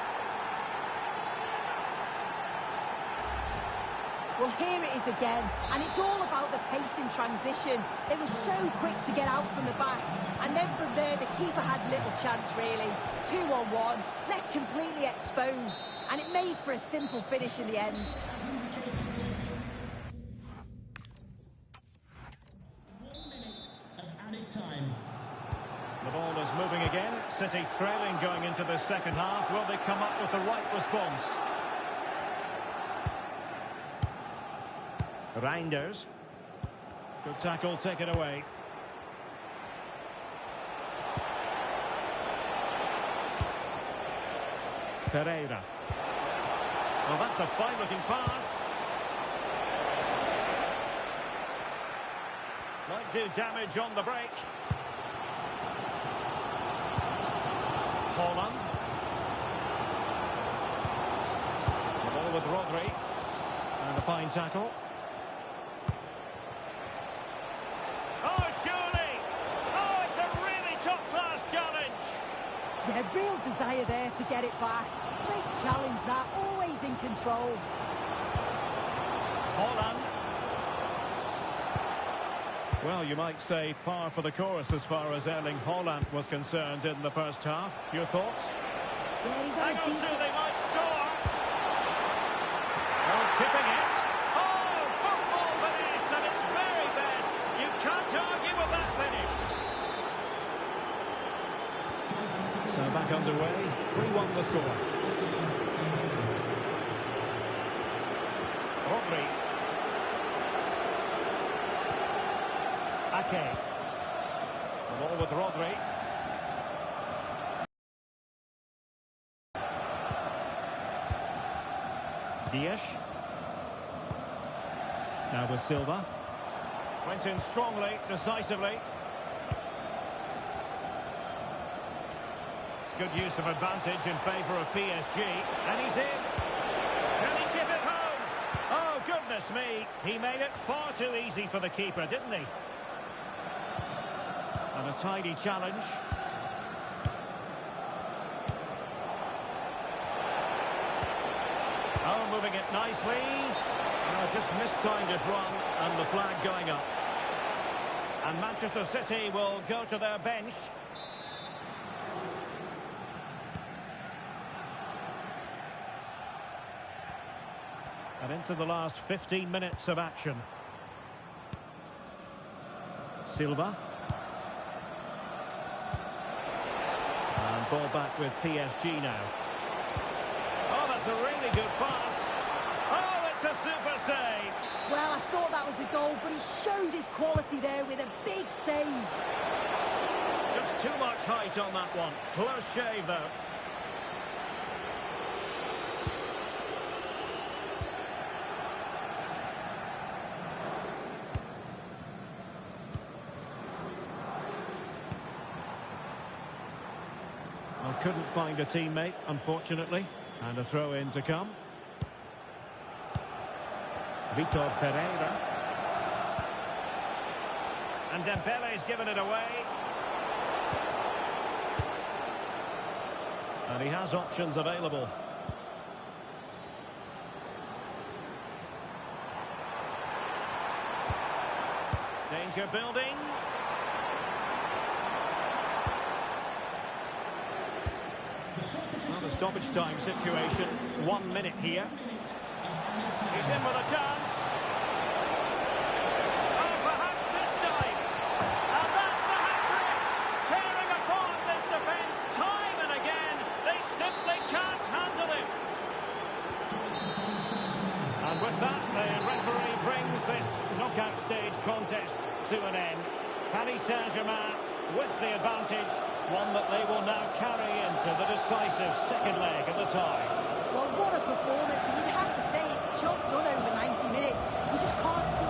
Well, here it is again, and it's all about the pace in transition. They were so quick to get out from the back, and then from there, the keeper had little chance, really. 2-on-1, left completely exposed, and it made for a simple finish in the end. 1 minute of added time. The ball is moving again. City trailing going into the second half. Will they come up with the right response? Reinders. Good tackle, take it away. Pereira. Well, that's a fine-looking pass. Might do damage on the break. Holland. The ball with Rodri. And a fine tackle. Yeah, real desire there to get it back. Great challenge that, always in control. Holland. Well, you might say par for the course as far as Erling Haaland was concerned in the first half. Your thoughts? Yeah, he's had a Hang on, decent... they might score. Oh, chipping it. Oh, football finish at its very best. You can't argue with that finish. So back underway, 3-1 the score. Rodri. Ake. The ball with Rodri. Dias. Now with Silva. Went in strongly, decisively. Good use of advantage in favour of PSG. And he's in. Can he chip it home? Oh, goodness me. He made it far too easy for the keeper, didn't he? And a tidy challenge. Oh, moving it nicely. Oh, just mistimed his run, and the flag going up. And Manchester City will go to their bench. And into the last 15 minutes of action. Silva. And ball back with PSG now. Oh, that's a really good pass. Oh, it's a super save. Well, I thought that was a goal, but he showed his quality there with a big save. Just too much height on that one. Close shave, though. Well, couldn't find a teammate, unfortunately. And a throw-in to come. Vitor Pereira. And Dembele's given it away. And he has options available. Danger building. Well, the stoppage time situation. 1 minute here. He's in with a chance. Oh, perhaps this time. And that's the hat-trick. Tearing apart this defence time and again. They simply can't handle it. And with that, the referee brings this knockout stage contest to an end. Paris Saint-Germain with the advantage, one that they will now carry into the decisive second leg of the tie. Well, what a performance. And you'd have to say it's job done over 90 minutes. You just can't see.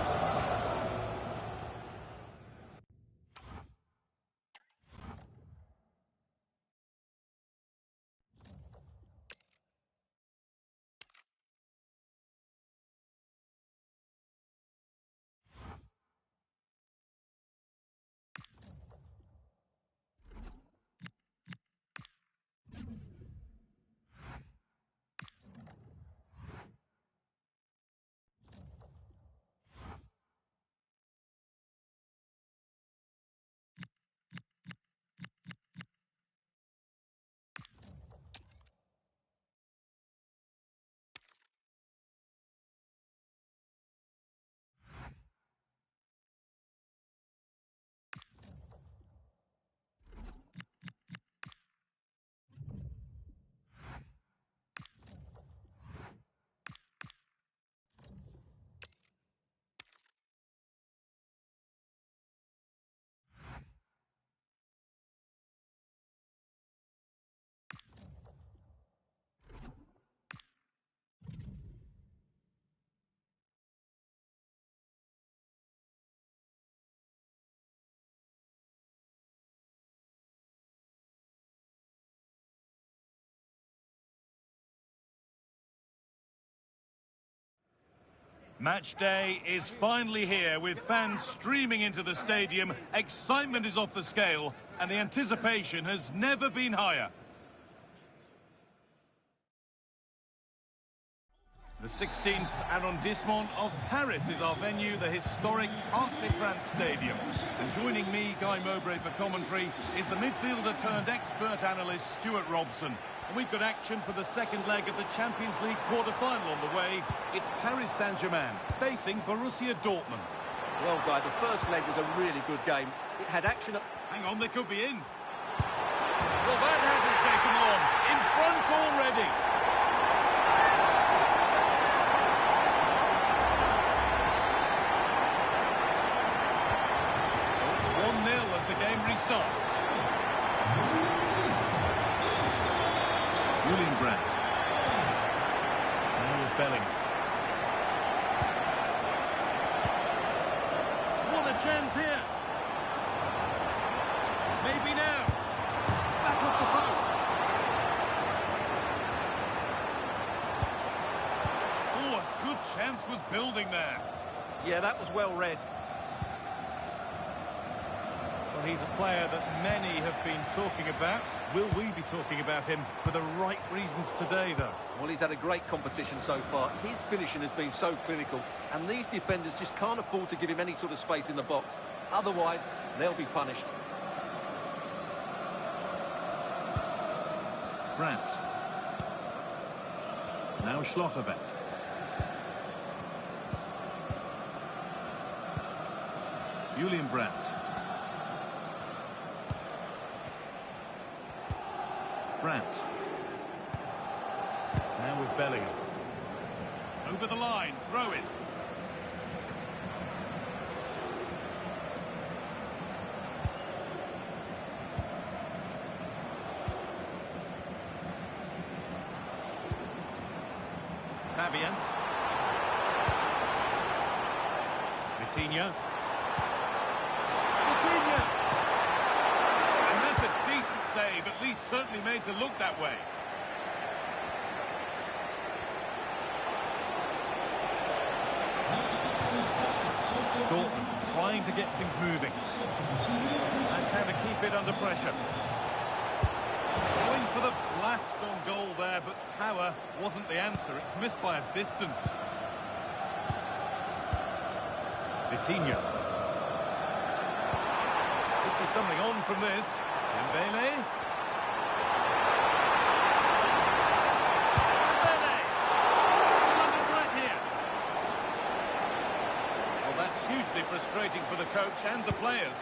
Match day is finally here with fans streaming into the stadium. Excitement is off the scale and the anticipation has never been higher. The 16th arrondissement of Paris is our venue, the historic Arc de France Stadium. And joining me, Guy Mowbray, for commentary is the midfielder turned expert analyst Stuart Robson. And we've got action for the second leg of the Champions League quarter-final on the way. It's Paris Saint-Germain facing Borussia Dortmund. Well, Guy, the first leg was a really good game. It had action up... Hang on, they could be in. Well, that hasn't taken long. In front already. It's 1-0 as the game restarts. Julian Brandt. Now with Belling. What a chance here. Maybe now. Back off the post. Oh, a good chance was building there. Yeah, that was well read. Well, he's a player that many have been talking about. Will we be talking about him for the right reasons today, though? Well, he's had a great competition so far. His finishing has been so clinical, and these defenders just can't afford to give him any sort of space in the box. Otherwise, they'll be punished. Brandt. Now Schlotterbeck. Julian Brandt. Brandt. Now with Bellingham. Over the line, throw it. Fabian. Vitinha. And that's a decent save, at least certainly made to look that way. Dortmund trying to get things moving. That's how to keep it under pressure. Going for the blast on goal there, but power wasn't the answer. It's missed by a distance. Vitinha. Could be something on from this. Dembele. Dembele. Still under threat here. Well, that's hugely frustrating for the coach and the players.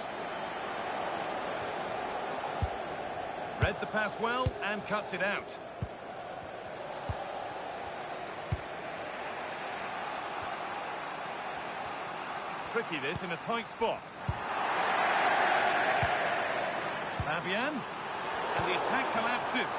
Read the pass well and cuts it out. Tricky this in a tight spot. Fabian, and the attack collapses.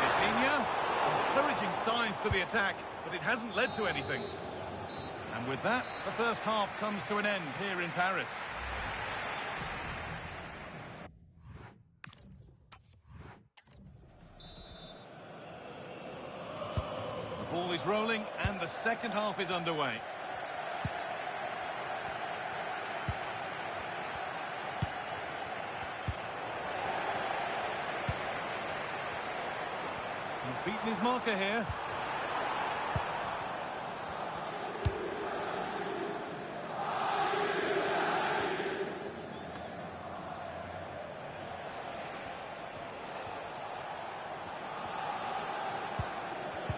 Vitinha, encouraging signs to the attack, but it hasn't led to anything. And with that, the first half comes to an end here in Paris. The ball is rolling and the second half is underway. He's beaten his marker here.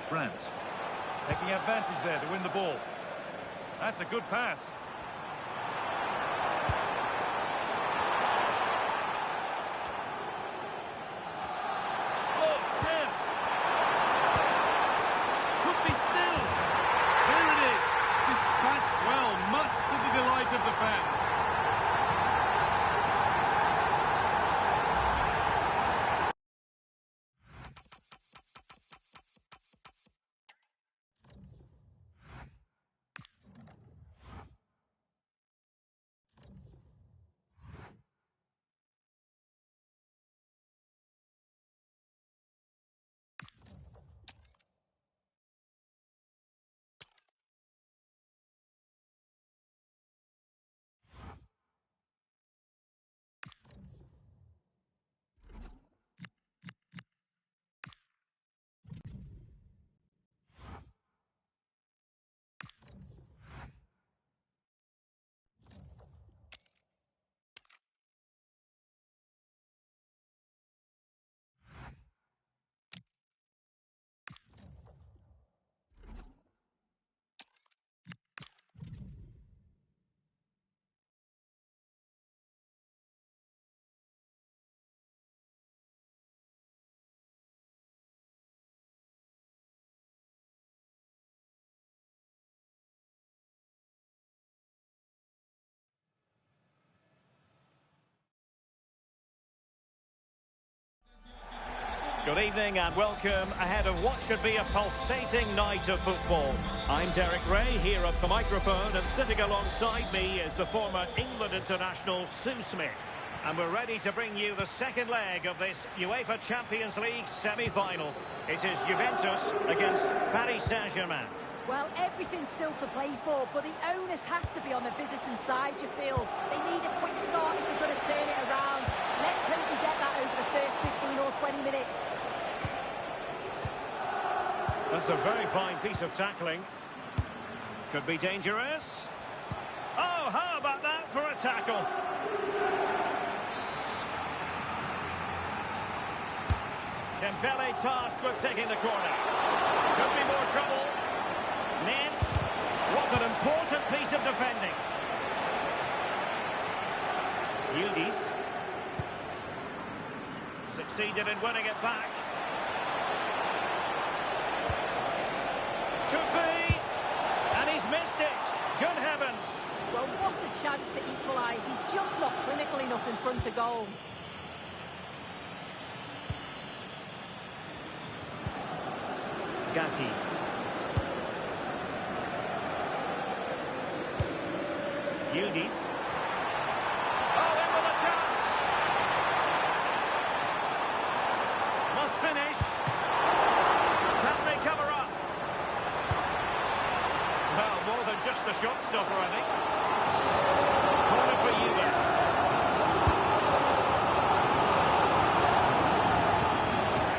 Brandt, taking advantage there to win the ball. That's a good pass. Oh, chance! Could be still. There it is. Dispatched well, much to the delight of the fans. Good evening and welcome ahead of what should be a pulsating night of football. I'm Derek Ray here at the microphone, and sitting alongside me is the former England international Sue Smith. And we're ready to bring you the second leg of this UEFA Champions League semi-final. It is Juventus against Paris Saint-Germain. Well, everything's still to play for, but the onus has to be on the visiting side, you feel. They need a quick start if they're going to turn it around. Let's hope we get that over the first 15 or 20 minutes. That's a very fine piece of tackling. Could be dangerous. Oh, how about that for a tackle? Dembele tasked with taking the corner. Could be more trouble. Net was an important piece of defending. Yildiz succeeded in winning it back. Could be, and he's missed it. Good heavens. Well, what a chance to equalise. He's just not clinical enough in front of goal. Gatti. Yildiz. Oh, in with a chance. Must finish. Can they cover up? Well, more than just a shot stopper, I think. Corner for Juve.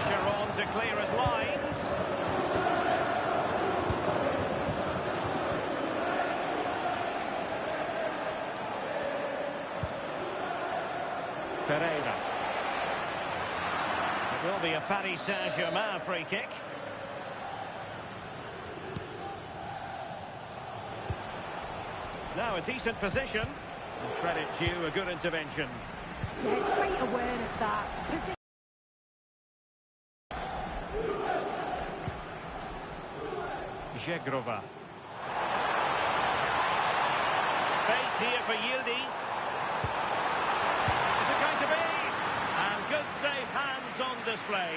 Pressure on to clear his lines. Ferreira. It will be a Paris Saint-Germain free kick. Now a decent position. And credit due, a good intervention. Yeah, it's great awareness, that. Position. Zegrova. Space here for Yildiz. Is it going to be? And good safe hands on display.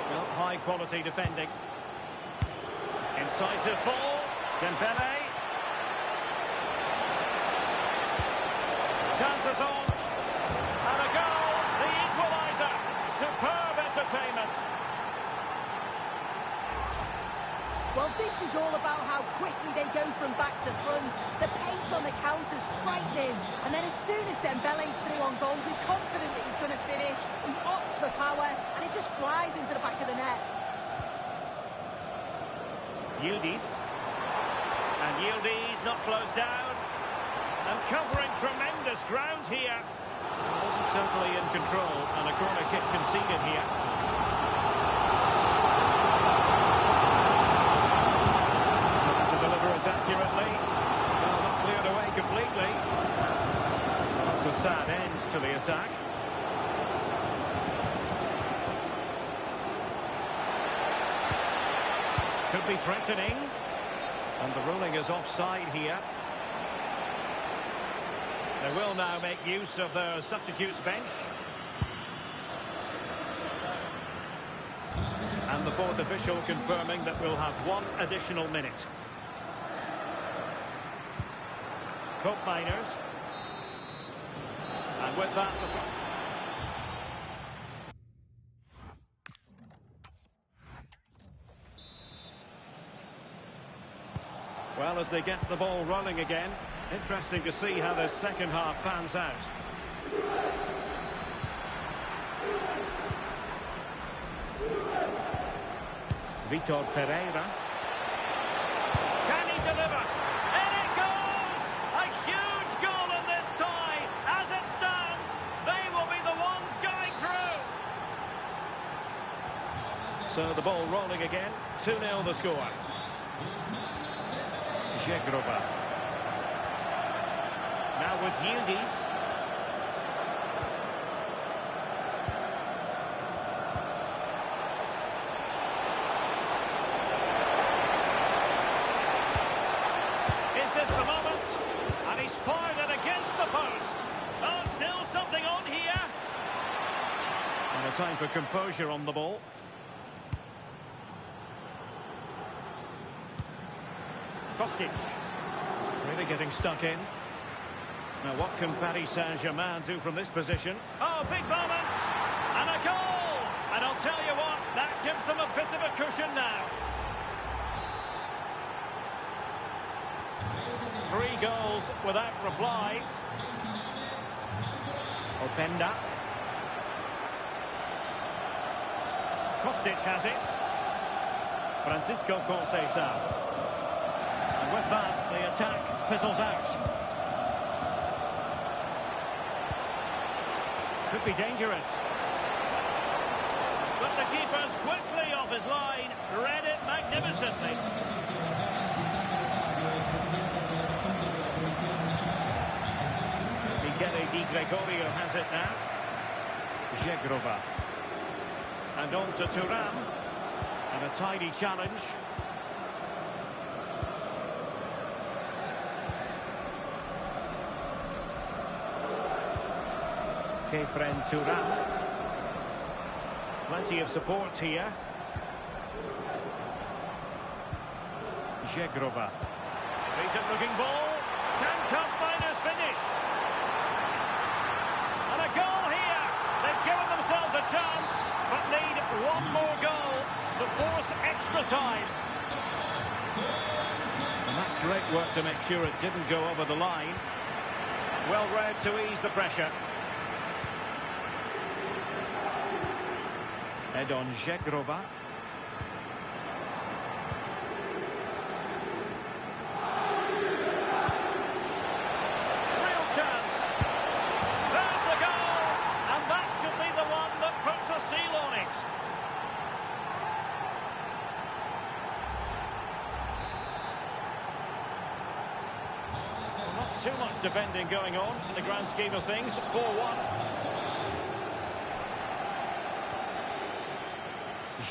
Well, high quality defending. Incisive ball. Dembele. Chances on. And a goal. The equaliser. Superb entertainment. Well, this is all about how quickly they go from back to front. The pace on the counter's frightening. And then as soon as Dembele's through on goal, you're confident that he's going to finish. He opts for power, and it just flies into the back of the net. Yildiz. And Yildiz not closed down. And covering tremendous ground here. Wasn't totally in control, and a corner kick conceded here. Accurately. Well, not cleared away completely. That's a sad end to the attack. Could be threatening. And the ruling is offside here. They will now make use of their substitutes bench. And the fourth official confirming that we'll have one additional minute. Cup miners. And with that... Well, as they get the ball rolling again, interesting to see how the second half pans out. Vitor Ferreira. Can he deliver? And it goes! A huge goal in this tie. As it stands, they will be the ones going through. So the ball rolling again. 2-0 the score. Zegrova. Now with Yildiz. Is this the moment? And he's fired it against the post. Oh, still something on here. And a time for composure on the ball. Kostic. Really getting stuck in. Now what can Paris Saint-Germain do from this position? Oh, big moment! And a goal! And I'll tell you what, that gives them a bit of a cushion now. 3 goals without reply. Openda. Kostic has it. Francisco Conceição. And with that, the attack fizzles out. Could be dangerous. But the keeper's quickly off his line. Read it magnificently. Michele Di Gregorio has it now. Zegrova. And on to Thuram. And a tidy challenge. Kefren Thuram. Plenty of support here. Zegrova. Decent looking ball. Can Cup-Miners finish? And a goal here. They've given themselves a chance, but need one more goal to force extra time. And that's great work to make sure it didn't go over the line. Well read to ease the pressure. Edon Zegrova. Real chance. There's the goal. And that should be the one that puts a seal on it. Well, not too much defending going on in the grand scheme of things. 4-1.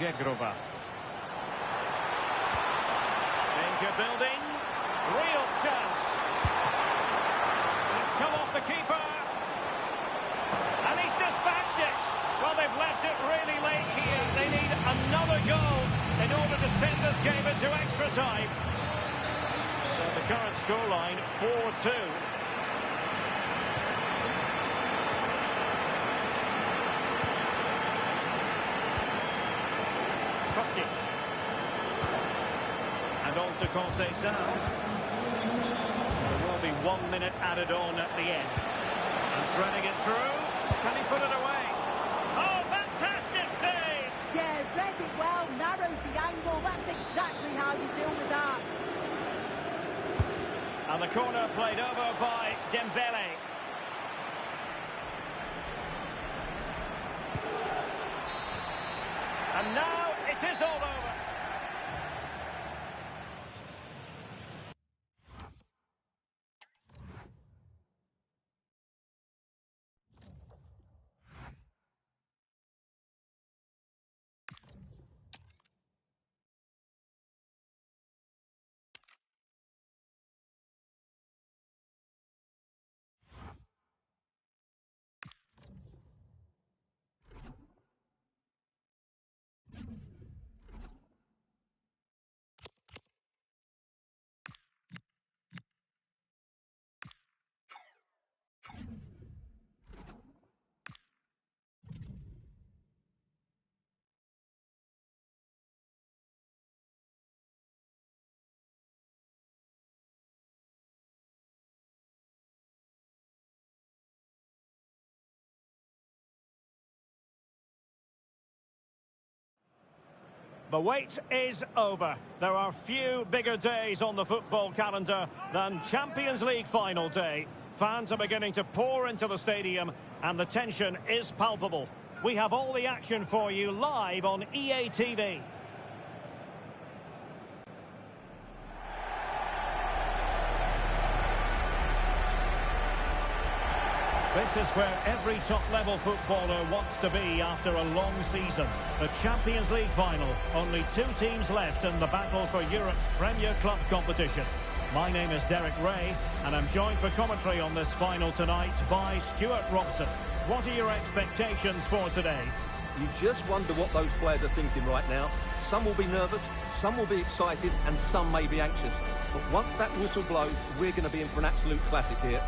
Zegrova. Danger building. Real chance. It's come off the keeper. And he's dispatched it. Well, they've left it really late here. They need another goal in order to send this game into extra time. So the current scoreline, 4-2. Kostic. And on to Conceição. There will be 1 minute added on at the end. And threading it through. Can he put it away? Oh, fantastic save! Yeah, read it well, narrowed the angle. That's exactly how you deal with that. And the corner played over by Dembele. And now it is all over. The wait is over. There are few bigger days on the football calendar than Champions League final day. Fans are beginning to pour into the stadium and the tension is palpable. We have all the action for you live on EA TV. This is where every top-level footballer wants to be after a long season. The Champions League final. Only 2 teams left in the battle for Europe's Premier Club competition. My name is Derek Ray, and I'm joined for commentary on this final tonight by Stuart Robson. What are your expectations for today? You just wonder what those players are thinking right now. Some will be nervous, some will be excited, and some may be anxious. But once that whistle blows, we're going to be in for an absolute classic here.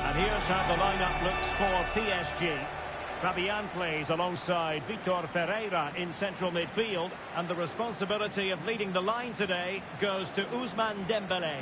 And here's how the lineup looks for PSG. Fabian plays alongside Vitor Ferreira in central midfield, and the responsibility of leading the line today goes to Ousmane Dembélé.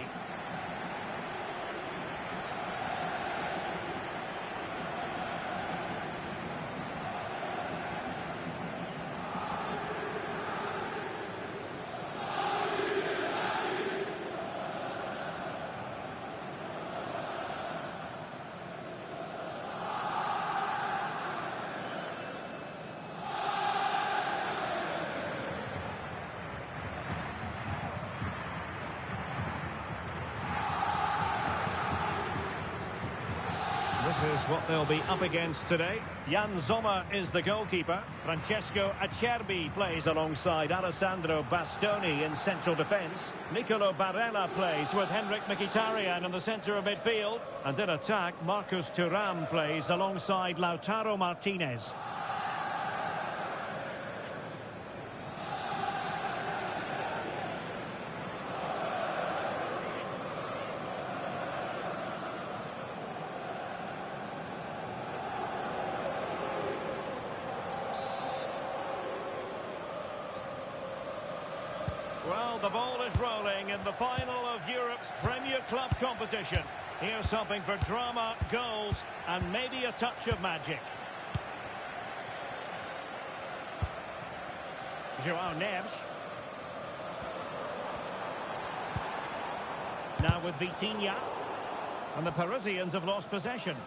This is what they'll be up against today. Jan Sommer is the goalkeeper. Francesco Acerbi plays alongside Alessandro Bastoni in central defence. Nicolo Barella plays with Henrik Mkhitaryan in the centre of midfield. And in attack, Marcus Thuram plays alongside Lautaro Martinez. Well, the ball is rolling in the final of Europe's Premier Club competition. Here's something for drama, goals, and maybe a touch of magic. João Neves. Now with Vitinha. And the Parisians have lost possession.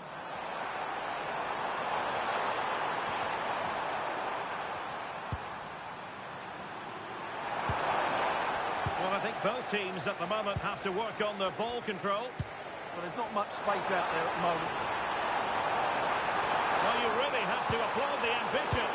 Well, I think both teams at the moment have to work on their ball control. Well, there's not much space out there at the moment. Well, you really have to applaud the ambition.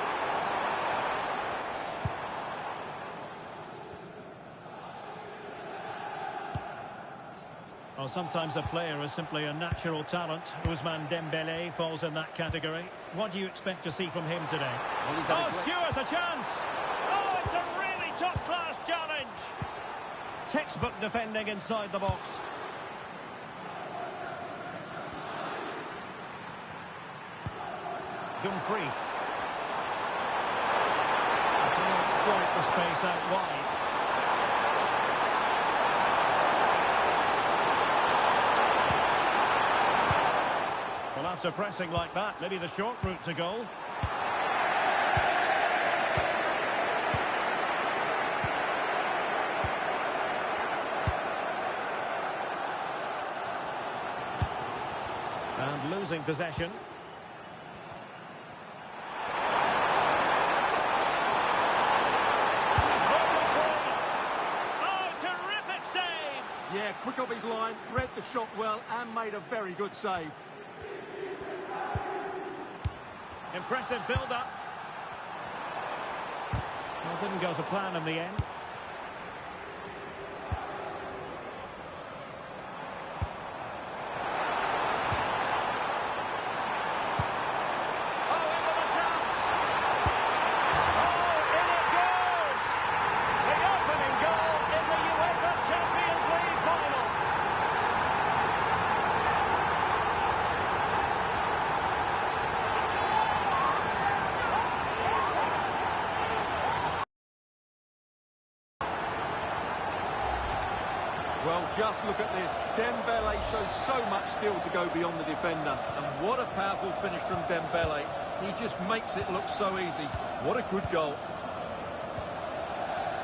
Well, sometimes a player is simply a natural talent. Ousmane Dembélé falls in that category. What do you expect to see from him today? Well, oh, Stewart's a chance! Oh, it's a really top-class challenge! Textbook defending inside the box. Dumfries. Can exploit the space out wide. Well, after pressing like that, maybe the short route to goal. And losing possession. Oh, terrific save! Yeah, quick off his line, read the shot well and made a very good save. Impressive build-up. Well, didn't go to plan in the end. Well, just look at this. Dembélé shows so much skill to go beyond the defender. And what a powerful finish from Dembélé. He just makes it look so easy. What a good goal.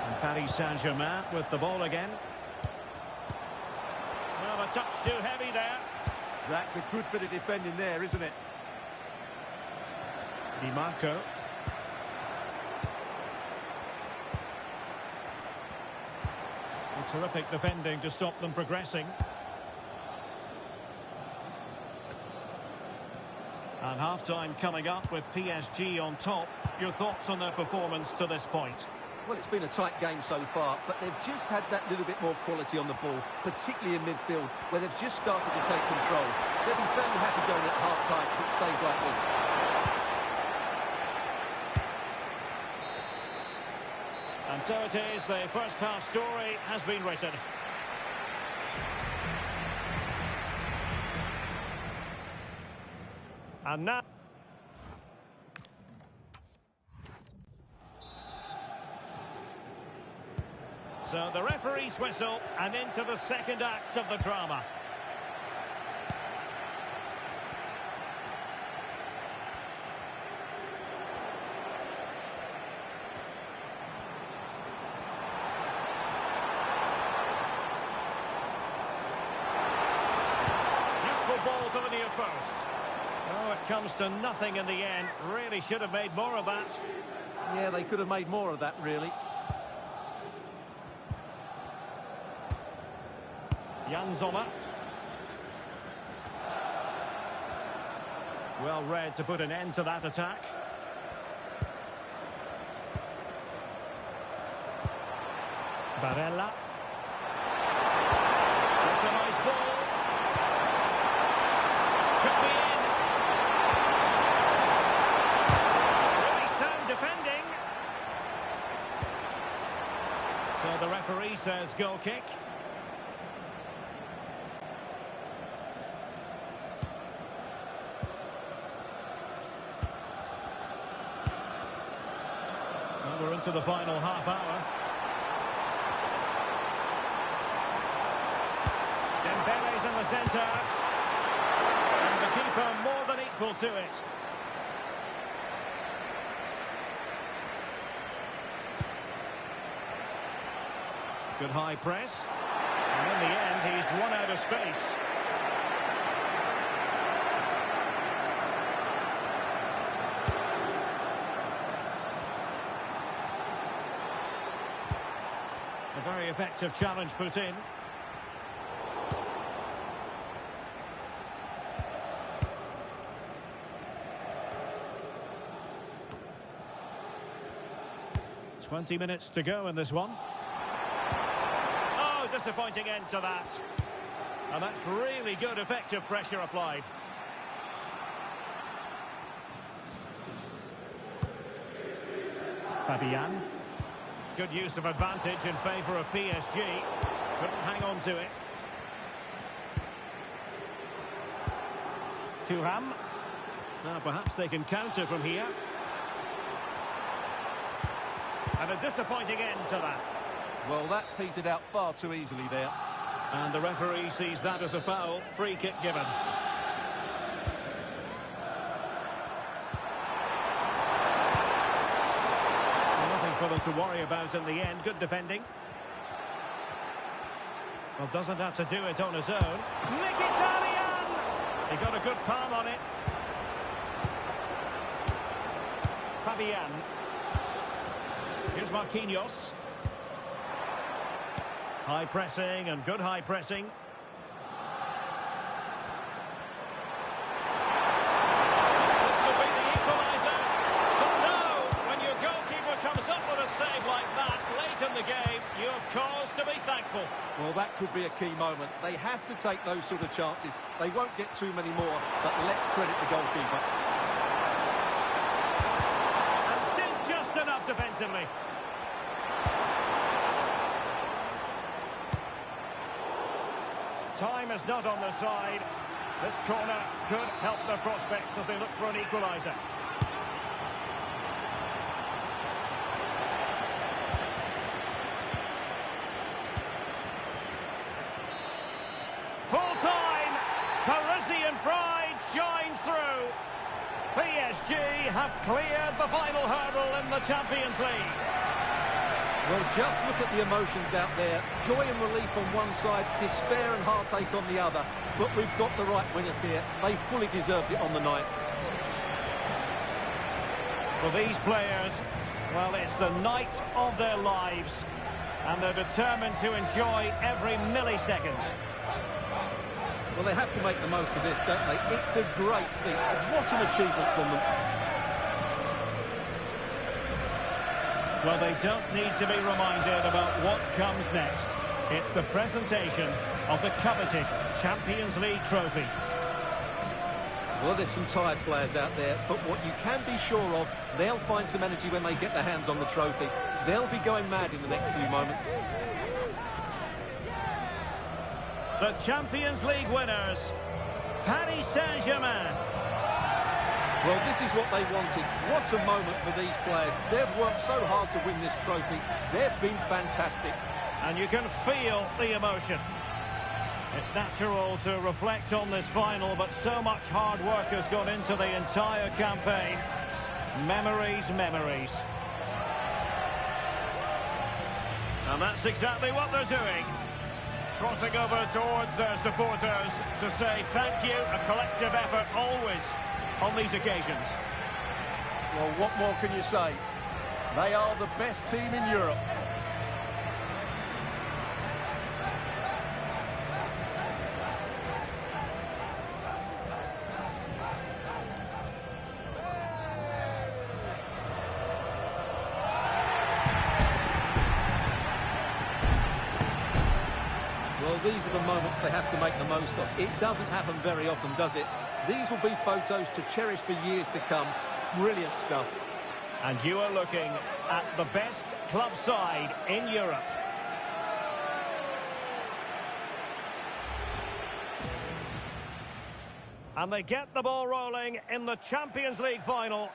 And Paris Saint-Germain with the ball again. touch too heavy there. That's a good bit of defending there, isn't it? Di Marco. A terrific defending to stop them progressing. And half-time coming up with PSG on top. Your thoughts on their performance to this point? Well, it's been a tight game so far, but they've just had that little bit more quality on the ball, particularly in midfield, where they've just started to take control. They'll be fairly happy going at half-time if it stays like this. And so it is, the first half story has been written. And now... So the referee's whistle, and into the second act of the drama. Useful ball to the near post. Oh, it comes to nothing in the end. Really should have made more of that. Yeah, they could have made more of that, really. Jan Sommer. Well read to put an end to that attack. Barella. That's a nice ball. Could be in. Really sound defending. So the referee says goal kick. We're into the final half hour. Dembele's in the centre. And the keeper more than equal to it. Good high press. And in the end, he's run out of space. A very effective challenge put in. "20 minutes to go in this one. Oh, disappointing end to that. And that's really good, effective pressure applied. Fabian. Good use of advantage in favour of PSG. Couldn't hang on to it. Thuram. Now perhaps they can counter from here. And a disappointing end to that. Well, that petered out far too easily there. And the referee sees that as a foul. Free kick given. For them to worry about in the end. Good defending. Well, doesn't have to do it on his own. Mkhitaryan! He got a good palm on it. Fabian. Here's Marquinhos. High pressing and good high pressing. Well, that could be a key moment. They have to take those sort of chances. They won't get too many more, but let's credit the goalkeeper. And did just enough defensively. Time is not on their side. This corner could help their prospects as they look for an equaliser. Full-time, Parisian pride shines through. PSG have cleared the final hurdle in the Champions League. Well, just look at the emotions out there. Joy and relief on one side, despair and heartache on the other. But we've got the right winners here. They fully deserved it on the night. For these players, well, it's the night of their lives. And they're determined to enjoy every millisecond. Well, they have to make the most of this, don't they? It's a great feat. What an achievement from them. Well, they don't need to be reminded about what comes next. It's the presentation of the coveted Champions League trophy. Well, there's some tired players out there, but what you can be sure of, they'll find some energy when they get their hands on the trophy. They'll be going mad in the next few moments. The Champions League winners, Paris Saint-Germain. Well, this is what they wanted. What a moment for these players. They've worked so hard to win this trophy. They've been fantastic. And you can feel the emotion. It's natural to reflect on this final, but so much hard work has gone into the entire campaign. Memories, memories. And that's exactly what they're doing. Trotting over towards their supporters to say thank you, a collective effort always on these occasions. Well, what more can you say? They are the best team in Europe. Well, these are the moments they have to make the most of. It doesn't happen very often, does it? These will be photos to cherish for years to come. Brilliant stuff. And you are looking at the best club side in Europe. And they get the ball rolling in the Champions League final.